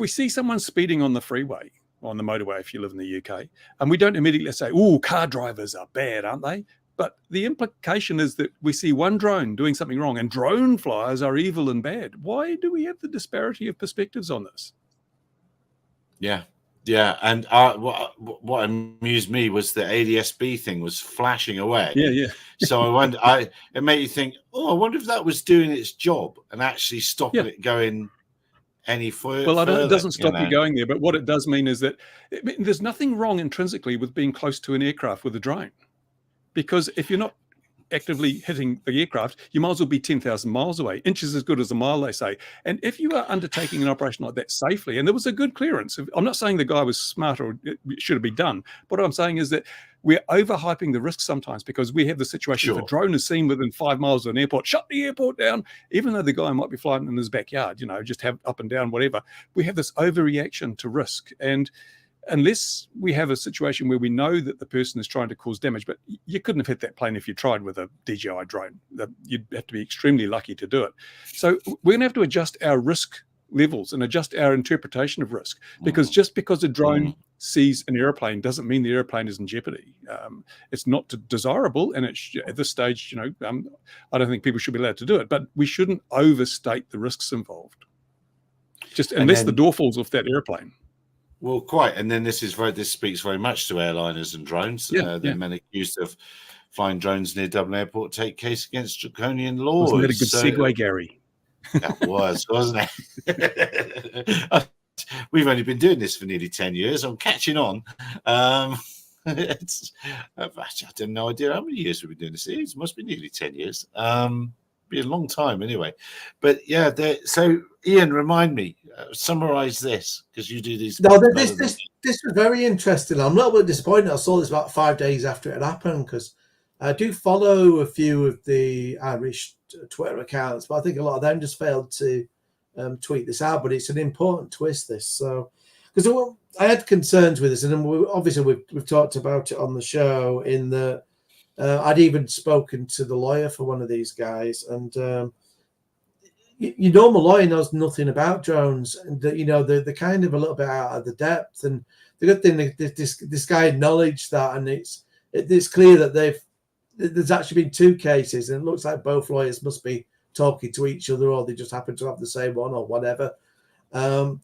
we see someone speeding on the freeway, on the motorway, if you live in the UK, and we don't immediately say, "Oh, car drivers are bad, aren't they?" But the implication is that we see one drone doing something wrong, and drone flyers are evil and bad. Why do we have the disparity of perspectives on this? Yeah. And what amused me was the ADSB thing was flashing away. Yeah. So I wonder, it made you think, I wonder if that was doing its job and actually stopping it going any further. Well, it doesn't stop you going there, but what it does mean is that there's nothing wrong intrinsically with being close to an aircraft with a drone, because if you're not actively hitting the aircraft, you might as well be 10,000 miles away. Inches as good as a mile, they say. And if you are undertaking an operation like that safely, and there was a good clearance, I'm not saying the guy was smart or it should have been done, but what I'm saying is that we're overhyping the risk sometimes, because we have the situation if a drone is seen within 5 miles of an airport, shut the airport down, even though the guy might be flying in his backyard, just have up and down, whatever. We have this overreaction to risk. And unless we have a situation where we know that the person is trying to cause damage, but you couldn't have hit that plane if you tried with a DJI drone. You'd have to be extremely lucky to do it. So we're going to have to adjust our risk levels and adjust our interpretation of risk, because just because a drone sees an airplane doesn't mean the airplane is in jeopardy. It's not desirable, and at this stage, I don't think people should be allowed to do it, but we shouldn't overstate the risks involved. Just unless the door falls off that airplane. Well, quite. And then this speaks very much to airliners and drones. The men accused of flying drones near Dublin Airport take case against draconian laws. Wasn't that a good segue, Gary? That was, wasn't it? We've only been doing this for nearly 10 years. I'm catching on. I have no idea how many years we've been doing this. It must be nearly 10 years. Be a long time anyway. But yeah, so Ian, remind me, summarize this, because you do these. No, this was very interesting. I'm a little bit disappointed. I saw this about 5 days after it had happened, because I do follow a few of the Irish Twitter accounts, but I think a lot of them just failed to tweet this out. But it's an important twist, this. So, because I had concerns with this, and obviously we've talked about it on the show. In the I'd even spoken to the lawyer for one of these guys, and your normal lawyer knows nothing about drones, and they're kind of a little bit out of the depth. And the good thing, this guy acknowledged that, and it's clear that there's actually been 2 cases, and it looks like both lawyers must be talking to each other, or they just happen to have the same one, or whatever. But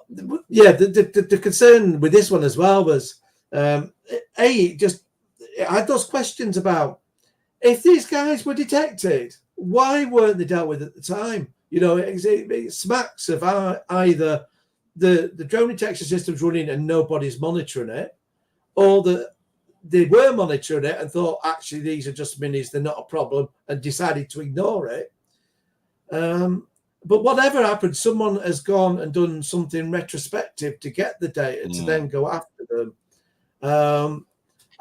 the concern with this one as well was, it had those questions about, if these guys were detected, why weren't they dealt with at the time? It smacks of either the drone detection system's running and nobody's monitoring it, or that they were monitoring it and thought, actually, these are just minis, they're not a problem, and decided to ignore it. But whatever happened, someone has gone and done something retrospective to get the data to then go after them.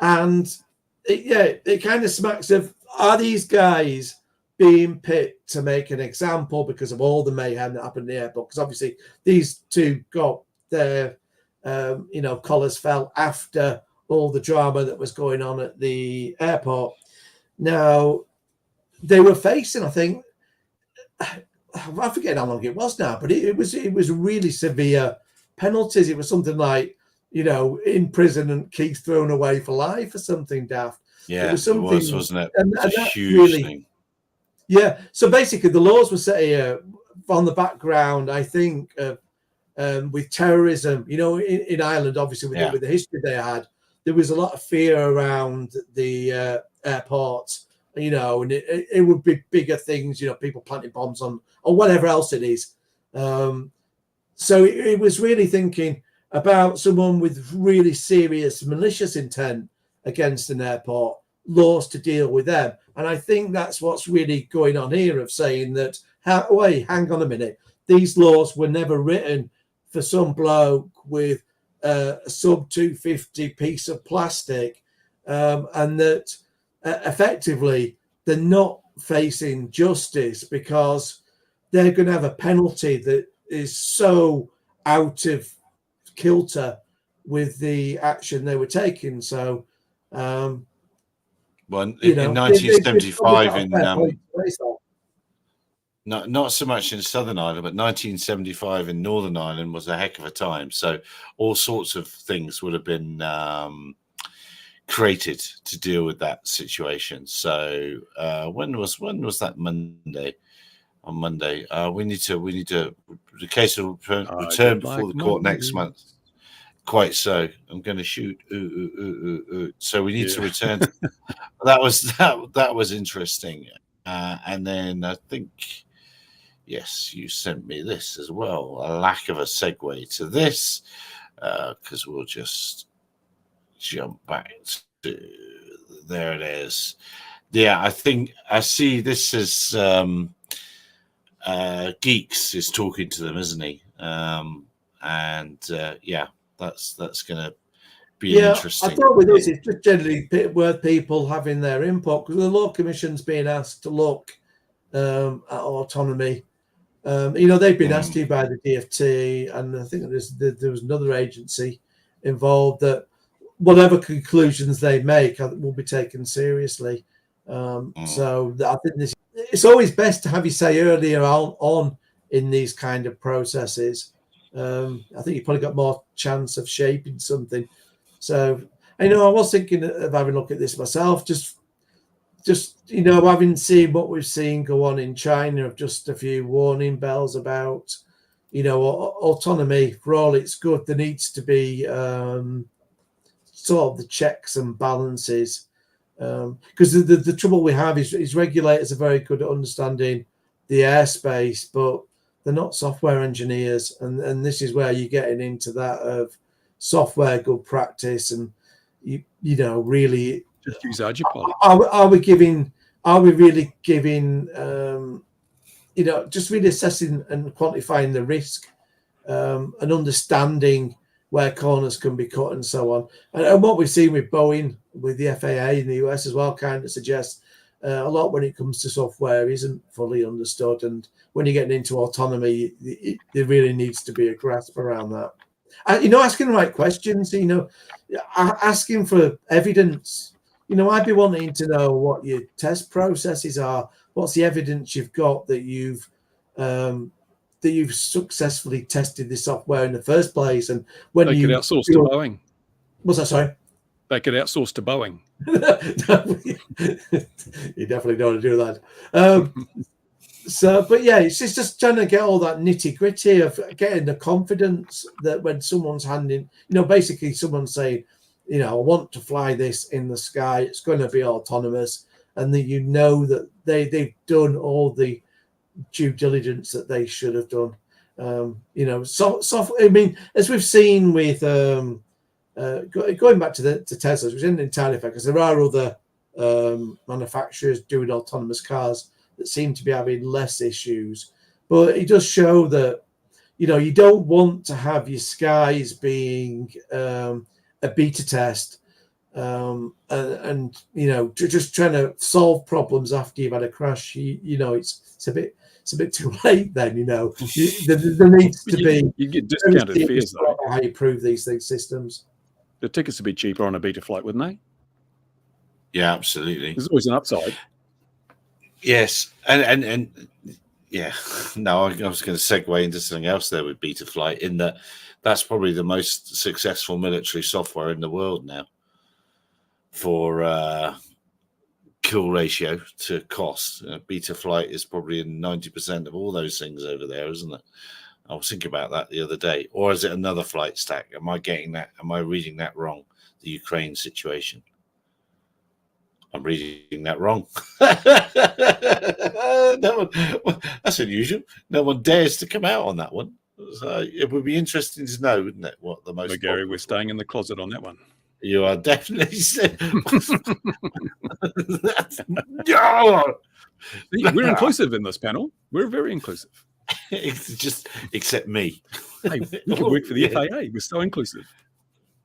And it kind of smacks of, are these guys being picked to make an example because of all the mayhem that happened in the airport? Because obviously these 2 got their, collars fell after all the drama that was going on at the airport. Now, they were facing, I think, I forget how long it was now, but it was really severe penalties. It was something like, in prison and keys thrown away for life, or something daft. Yeah, it was something, wasn't it? And a that's huge thing. Yeah. So basically, the laws were set here on the background, I think, with terrorism. In Ireland, obviously, with the history they had, there was a lot of fear around the airports. And it would be bigger things, people planting bombs on, or whatever else it is. So it was really thinking about someone with really serious malicious intent against an airport, laws to deal with them. And I think that's what's really going on here, of saying that, wait, hang on a minute, these laws were never written for some bloke with a sub 250 piece of plastic, and that effectively they're not facing justice because they're going to have a penalty that is so out of kilter with the action they were taking. So, in 1975, not so much in Southern Ireland, but 1975 in Northern Ireland was a heck of a time. So all sorts of things would have been created to deal with that situation. So when was that Monday? On Monday, we need to. The case will return before the court next month. Quite so. I'm going to shoot. So we need to return. That was interesting. And then I think, yes, you sent me this as well. A lack of a segue to this, because we'll just jump back to, there it is. Yeah, I think I see this is Geeks is talking to them, isn't he? That's going to be interesting. I thought with this, it's just generally worth people having their input, because the Law Commission's being asked to look at autonomy. They've been asked to by the DFT, and I think there was another agency involved, that whatever conclusions they make will be taken seriously. So I think it's always best to have your say earlier on in these kind of processes. I think you've probably got more chance of shaping something. So, I was thinking of having a look at this myself, just having seen what we've seen go on in China, of just a few warning bells about, autonomy. For all it's good, there needs to be sort of the checks and balances. Because the trouble we have is regulators are very good at understanding the airspace, but they're not software engineers, and this is where you're getting into that of software good practice, and really just use Agipol. Are we really giving just really assessing and quantifying the risk, and understanding where corners can be cut and so on. And what we've seen with Boeing, with the FAA in the US as well, kind of suggests a lot when it comes to software isn't fully understood. And when you're getting into autonomy, there really needs to be a grasp around that. Asking the right questions, asking for evidence. I'd be wanting to know what your test processes are. What's the evidence you've got that you've successfully tested this software in the first place? And when they could outsource to Boeing. What's that? Sorry. They could outsource to Boeing. You definitely don't want to do that. But yeah, it's just trying to get all that nitty gritty of getting the confidence that when someone's handing, basically someone's saying, I want to fly this in the sky, it's going to be autonomous, and that that they've done all the due diligence that they should have done. I mean, as we've seen with going back to Teslas, which isn't entirely fair because there are other manufacturers doing autonomous cars that seem to be having less issues, but it does show that you don't want to have your skies being a beta test, and just trying to solve problems after you've had a crash. It's a bit too late then. There needs to be, you get discounted fares though. How you prove these systems. The tickets would be cheaper on a beta flight, wouldn't they? Yeah, absolutely. There's always an upside. Yes, and yeah, no, I was going to segue into something else there with beta flight, in that that's probably the most successful military software in the world now for kill ratio to cost. Beta flight is probably in 90% of all those things over there, isn't it? I was thinking about that the other day. Or is it another flight stack? Am I getting that? Am I reading that wrong? The Ukraine situation. I'm reading that wrong. That's unusual. No one dares to come out on that one. So it would be interesting to know, wouldn't it, what the most... Well, Gary, we're staying in the closet on that one. You are definitely... We're inclusive in this panel. We're very inclusive. It's just, except me. Hey, we can work for the FAA. We're so inclusive.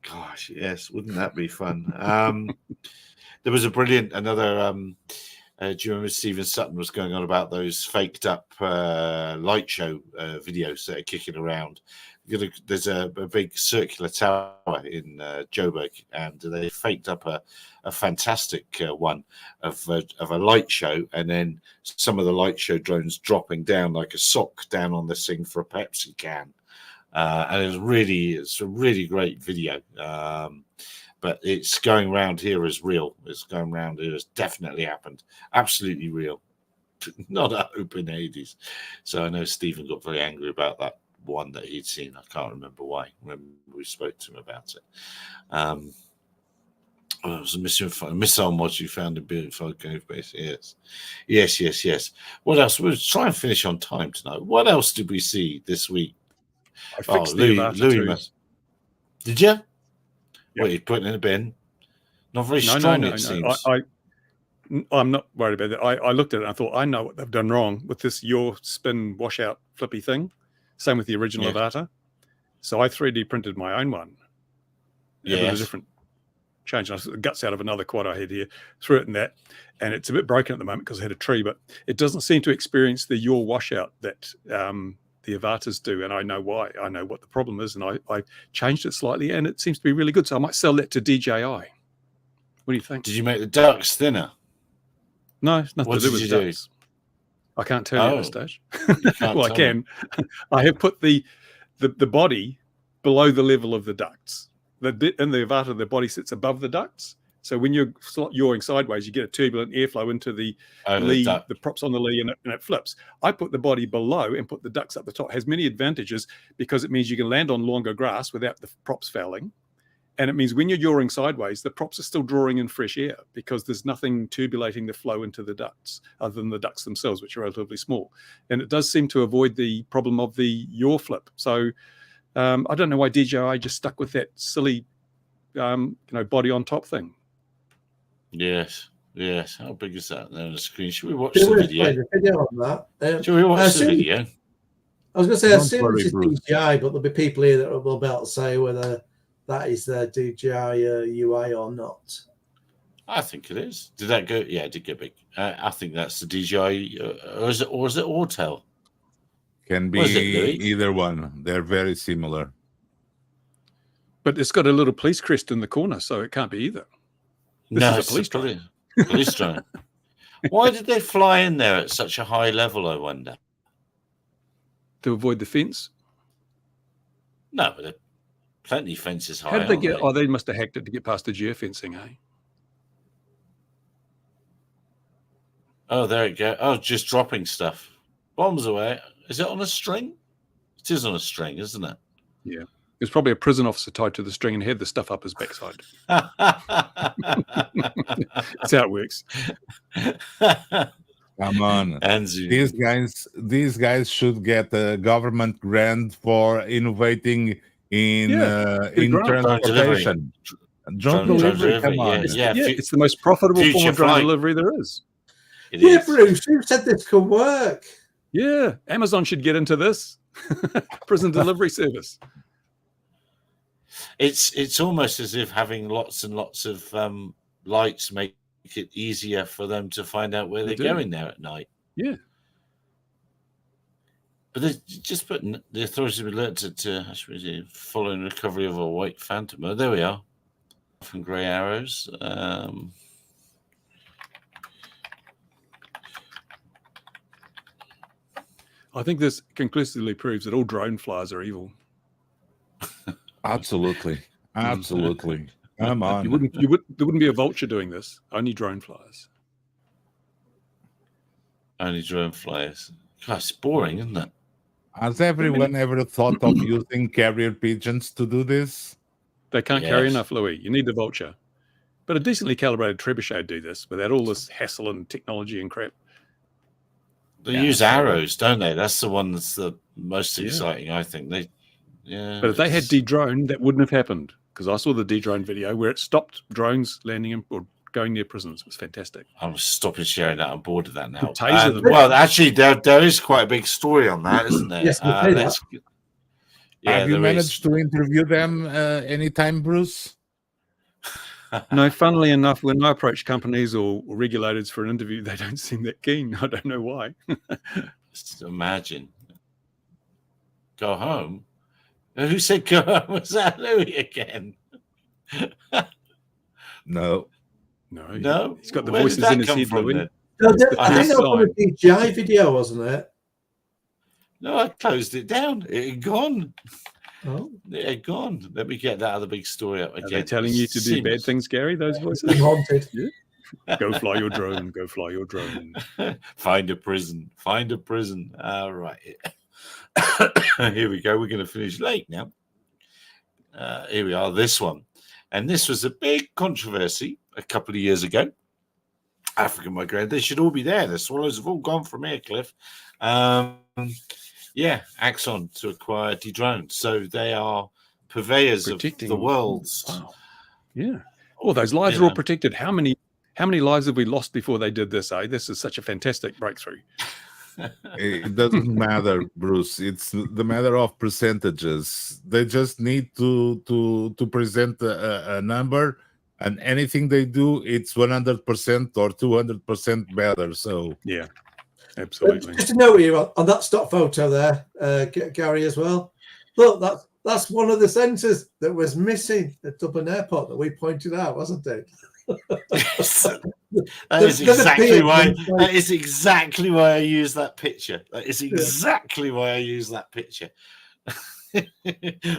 Gosh, yes. Wouldn't that be fun? There was do you remember Stephen Sutton was going on about those faked up light show videos that are kicking around? There's a big circular tower in Joburg, and they faked up a fantastic one of a light show, and then some of the light show drones dropping down like a sock down on this thing for a Pepsi can. And it's a really great video. But it's going around here as real. It's going around here as definitely happened. Absolutely real. Not at open Hades. So I know Stephen got very angry about that one that he'd seen. I can't remember why when we spoke to him about it. It was a missile mod you found in beautiful cave base. Yes. What else? We'll try and finish on time tonight. What else did we see this week? I fixed Louis. Did you? Yep. What, you put it in a bin? Not very strong, it seems. I'm not worried about it. I looked at it and I thought, I know what they've done wrong with this your spin washout flippy thing. Same with the original Avatar. So I 3D printed my own one. With a different change. I took the guts out of another quad I had here, threw it in that, and it's a bit broken at the moment because I had a tree, but it doesn't seem to experience the yaw washout that the Avatars do, and I know why. I know what the problem is, and I changed it slightly, and it seems to be really good. So I might sell that to DJI. What do you think? Did you make the ducks thinner? No, it's nothing to do with ducks. I can't tell you at this stage. Well, I can. I have put the body below the level of the ducts. In the Avatar, the body sits above the ducts. So when you're yawing sideways, you get a turbulent airflow into the lee, the props on the lee, and it flips. I put the body below and put the ducts up the top. It has many advantages because it means you can land on longer grass without the props fouling. And it means when you're yawing sideways, the props are still drawing in fresh air because there's nothing turbulating the flow into the ducts other than the ducts themselves, which are relatively small. And it does seem to avoid the problem of the yaw flip. So I don't know why DJI just stuck with that silly, body on top thing. Yes. Yes. How big is that there on the screen? Should we watch Should the we video? play the video on that? Should we watch the video? I was going to say, I Don't assume worry, it's Bruce. DJI, but there'll be people here that will be able to say whether that is their DJI UI or not. I think it is. Did that go? Yeah, it did get big. I think that's the DJI, or is it Autel? Can be either one. They're very similar. But it's got a little police crest in the corner, so it can't be either. This is a police drone. Police drone. Why did they fly in there at such a high level, I wonder? To avoid the fence? No, but there are plenty of fences high. How did they get? Oh, they must have hacked it to get past the geofencing, eh? Oh, there it goes. Oh, just dropping stuff. Bombs away. Is it on a string? It is on a string, isn't it? Yeah. There's probably a prison officer tied to the string and had the stuff up his backside. That's how it works. Come on. These guys should get a government grant for innovating in transportation. Drone delivery, come on. Yeah, it's the most profitable form of drone delivery there is. Yeah, Bruce, you said this could work. Yeah, Amazon should get into this. Prison delivery service. It's almost as if having lots and lots of lights make it easier for them to find out where they're going there at night. Yeah. But they just put the authorities have alerted to following recovery of a white phantom. Oh, there we are. From grey arrows. I think this conclusively proves that all drone flyers are evil. Absolutely. Absolutely. Come on. There wouldn't be a vulture doing this. Only drone flyers. Only drone flyers. God, it's boring, isn't it? Has everyone ever thought of using carrier pigeons to do this? They can't carry enough, Louis. You need the vulture. But a decently calibrated trebuchet would do this without all this hassle and technology and crap. They use arrows, don't they? That's the one that's the most exciting, I think. But if they had de-drone, that wouldn't have happened. Because I saw the de-drone video where it stopped drones landing or going near prisons. It was fantastic. I'm stopping sharing that. I'm bored of that now. Well, actually, there is quite a big story on that, isn't there? Yes, have you managed to interview them anytime, Bruce? No, funnily enough, when I approach companies or regulators for an interview, they don't seem that keen. I don't know why. Just imagine. Go home. Who said go home? Was that Louis again? No. He's got the voices in his head, Louis. No, I think that was a DJI video, wasn't it? No, I closed it down. It had gone. Oh, it had gone. Let me get that other big story up again. Are they telling you to do bad things, Gary? Those voices. Haunted. Yeah. Go fly your drone. Go fly your drone. Find a prison. Find a prison. All right. Here we go. We're going to finish late now. Here we are. This one, and this was a big controversy a couple of years ago. African migrant. They should all be there. The swallows have all gone from here, Cliff. Axon to acquire de-drone. So they are purveyors of the world's. Wow. Yeah. Well, those lives are all protected. How many lives have we lost before they did this? This is such a fantastic breakthrough. It doesn't matter, Bruce. It's the matter of percentages. They just need to present a number, and anything they do, it's 100% or 200% better. So yeah. Absolutely. Just to note here on that stock photo there, Gary, as well. Look, that's one of the sensors that was missing at Dublin Airport that we pointed out, wasn't it? That is exactly why I use that picture. That is exactly why I use that picture.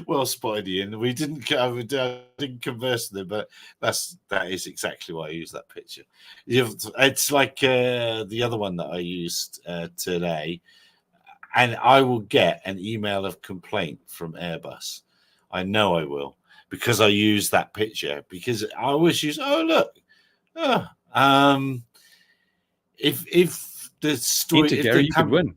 Well spotted, Ian. I didn't converse with him, but that is exactly why I use that picture. It's like the other one that I used today, and I will get an email of complaint from Airbus. I know I will, because I use that picture, because I always use if the story Gary, you could win.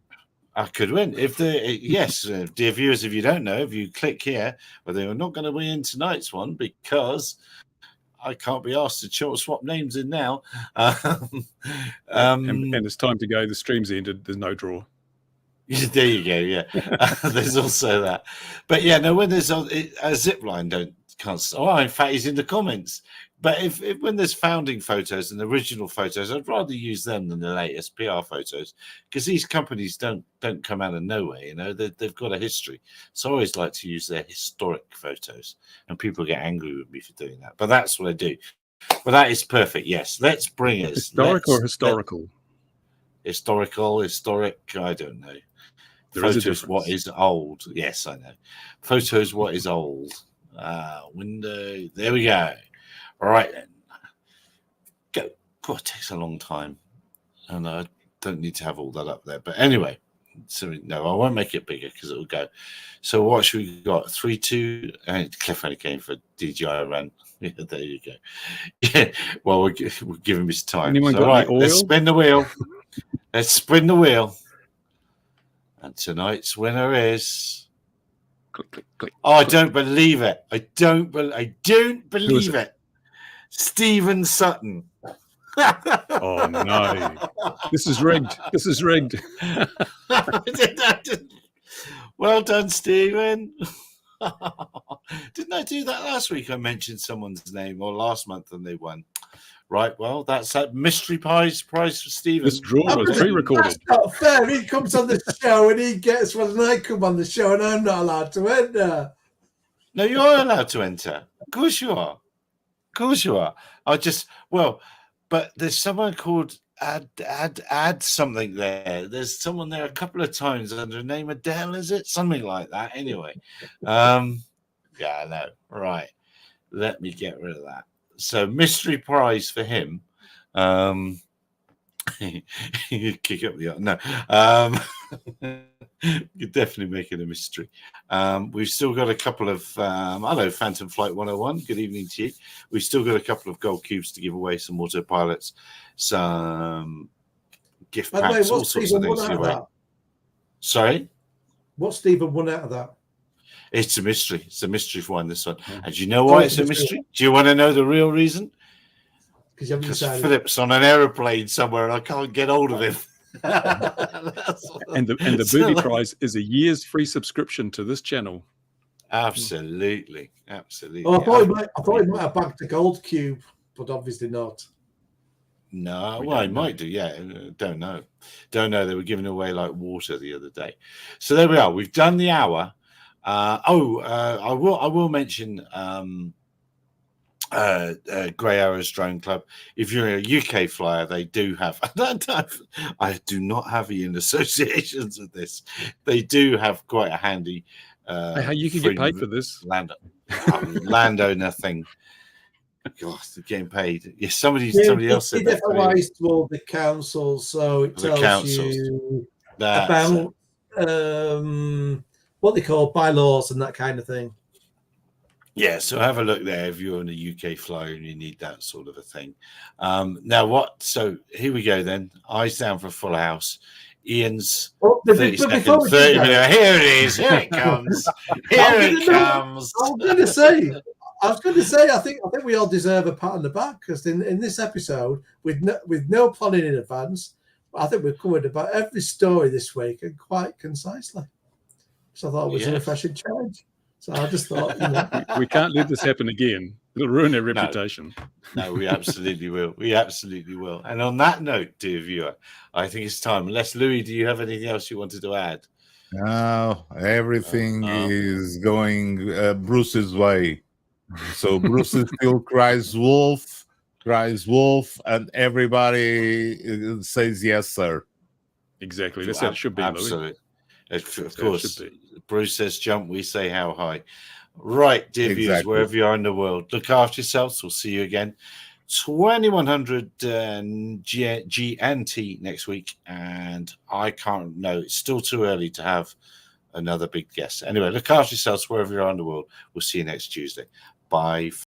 I could win. Dear viewers, if you don't know, if you click here, well, they are not going to be in tonight's one, because I can't be asked to swap names in now. And it's time to go. The stream's ended. There's no draw. There you go. Yeah, there's also that. But yeah, no. When there's a zip line, can't. Oh, in fact, he's in the comments. But if when there's founding photos and original photos, I'd rather use them than the latest PR photos, because these companies don't come out of nowhere. You know, they've got a history. So I always like to use their historic photos, and people get angry with me for doing that. But that's what I do. But that is perfect. Yes, let's bring us historical. Historic. I don't know. There Photos. is a difference. What is old? Yes, I know. Photos. What is old? Window. There we go. All right, then. Go. God, it takes a long time. And I don't need to have all that up there. But anyway, so no, I won't make it bigger because it will go. So what should we got? 3-2. And Cliff only came for DJI run. Yeah, there you go. Yeah, well, we'll give him his time. Anyone So, got right, the oil? let's spin the wheel. Let's spin the wheel. And tonight's winner is... Click, click, click. Oh, I don't believe it. I don't believe it. Stephen Sutton. Oh no! This is rigged. This is rigged. Well done, Stephen. Didn't I do that last week? I mentioned someone's name, or last month, and they won. Right. Well, that's that mystery prize for Stephen. This draw was pre-recorded. That's not fair. He comes on the show and he gets one, and I come on the show and I'm not allowed to enter. No, you are allowed to enter. Of course you are. Of course you are. But there's someone called add something there. There's someone there a couple of times under the name Adele, is it? Something like that. Anyway. Yeah, I know. Right. Let me get rid of that. So mystery prize for him. You kick up the no. You're definitely making a mystery. We've still got a couple of hello, Phantom Flight 101. Good evening to you. We've still got a couple of gold cubes to give away, some autopilots, some gift packs, all sorts of things. Sorry? What Stephen won out of that? It's a mystery. It's a mystery for one, this one. And do you know why it's a mystery? Do you want to know the real reason? Because Philip's on an aeroplane somewhere and I can't get hold of him. and the booby prize is a year's free subscription to this channel. Absolutely. Oh, I thought he might have bagged the gold cube, but obviously not. No, well, I might do. Yeah, don't know. They were giving away like water the other day. So there we are. We've done the hour. I will mention Grey Arrows Drone Club. If you're a UK flyer, they do have. I do not have Ian associations with this. They do have quite a handy. How you can get paid for this landowner thing. God, they're getting paid. Yes, somebody else said that. It applies to all the councils, so it tells you about what they call bylaws and that kind of thing. Yeah, so have a look there if you're on a UK flyer and you need that sort of a thing. Now what? So here we go then. Eyes down for Full House. Ian's 30 seconds, 30 minutes. Here it is. Here it comes. Here it comes. I was going to say, I think we all deserve a pat on the back, because in this episode, with no planning in advance, I think we've covered about every story this week and quite concisely. So I thought it was a refreshing change. So I just thought, we can't let this happen again. It'll ruin our reputation. No, we absolutely will. We absolutely will. And on that note, dear viewer, I think it's time. Unless, Louis, do you have anything else you wanted to add? No, everything is going Bruce's way. So Bruce still cries wolf, and everybody says yes, sir. Exactly. That's how it should be, absolutely. Of course. Bruce says jump, we say how high. Right, dear viewers, wherever you are in the world, look after yourselves. We'll see you again 2100 GMT next week. And I can't know. It's still too early to have another big guest. Anyway, look after yourselves wherever you are in the world. We'll see you next Tuesday. Bye.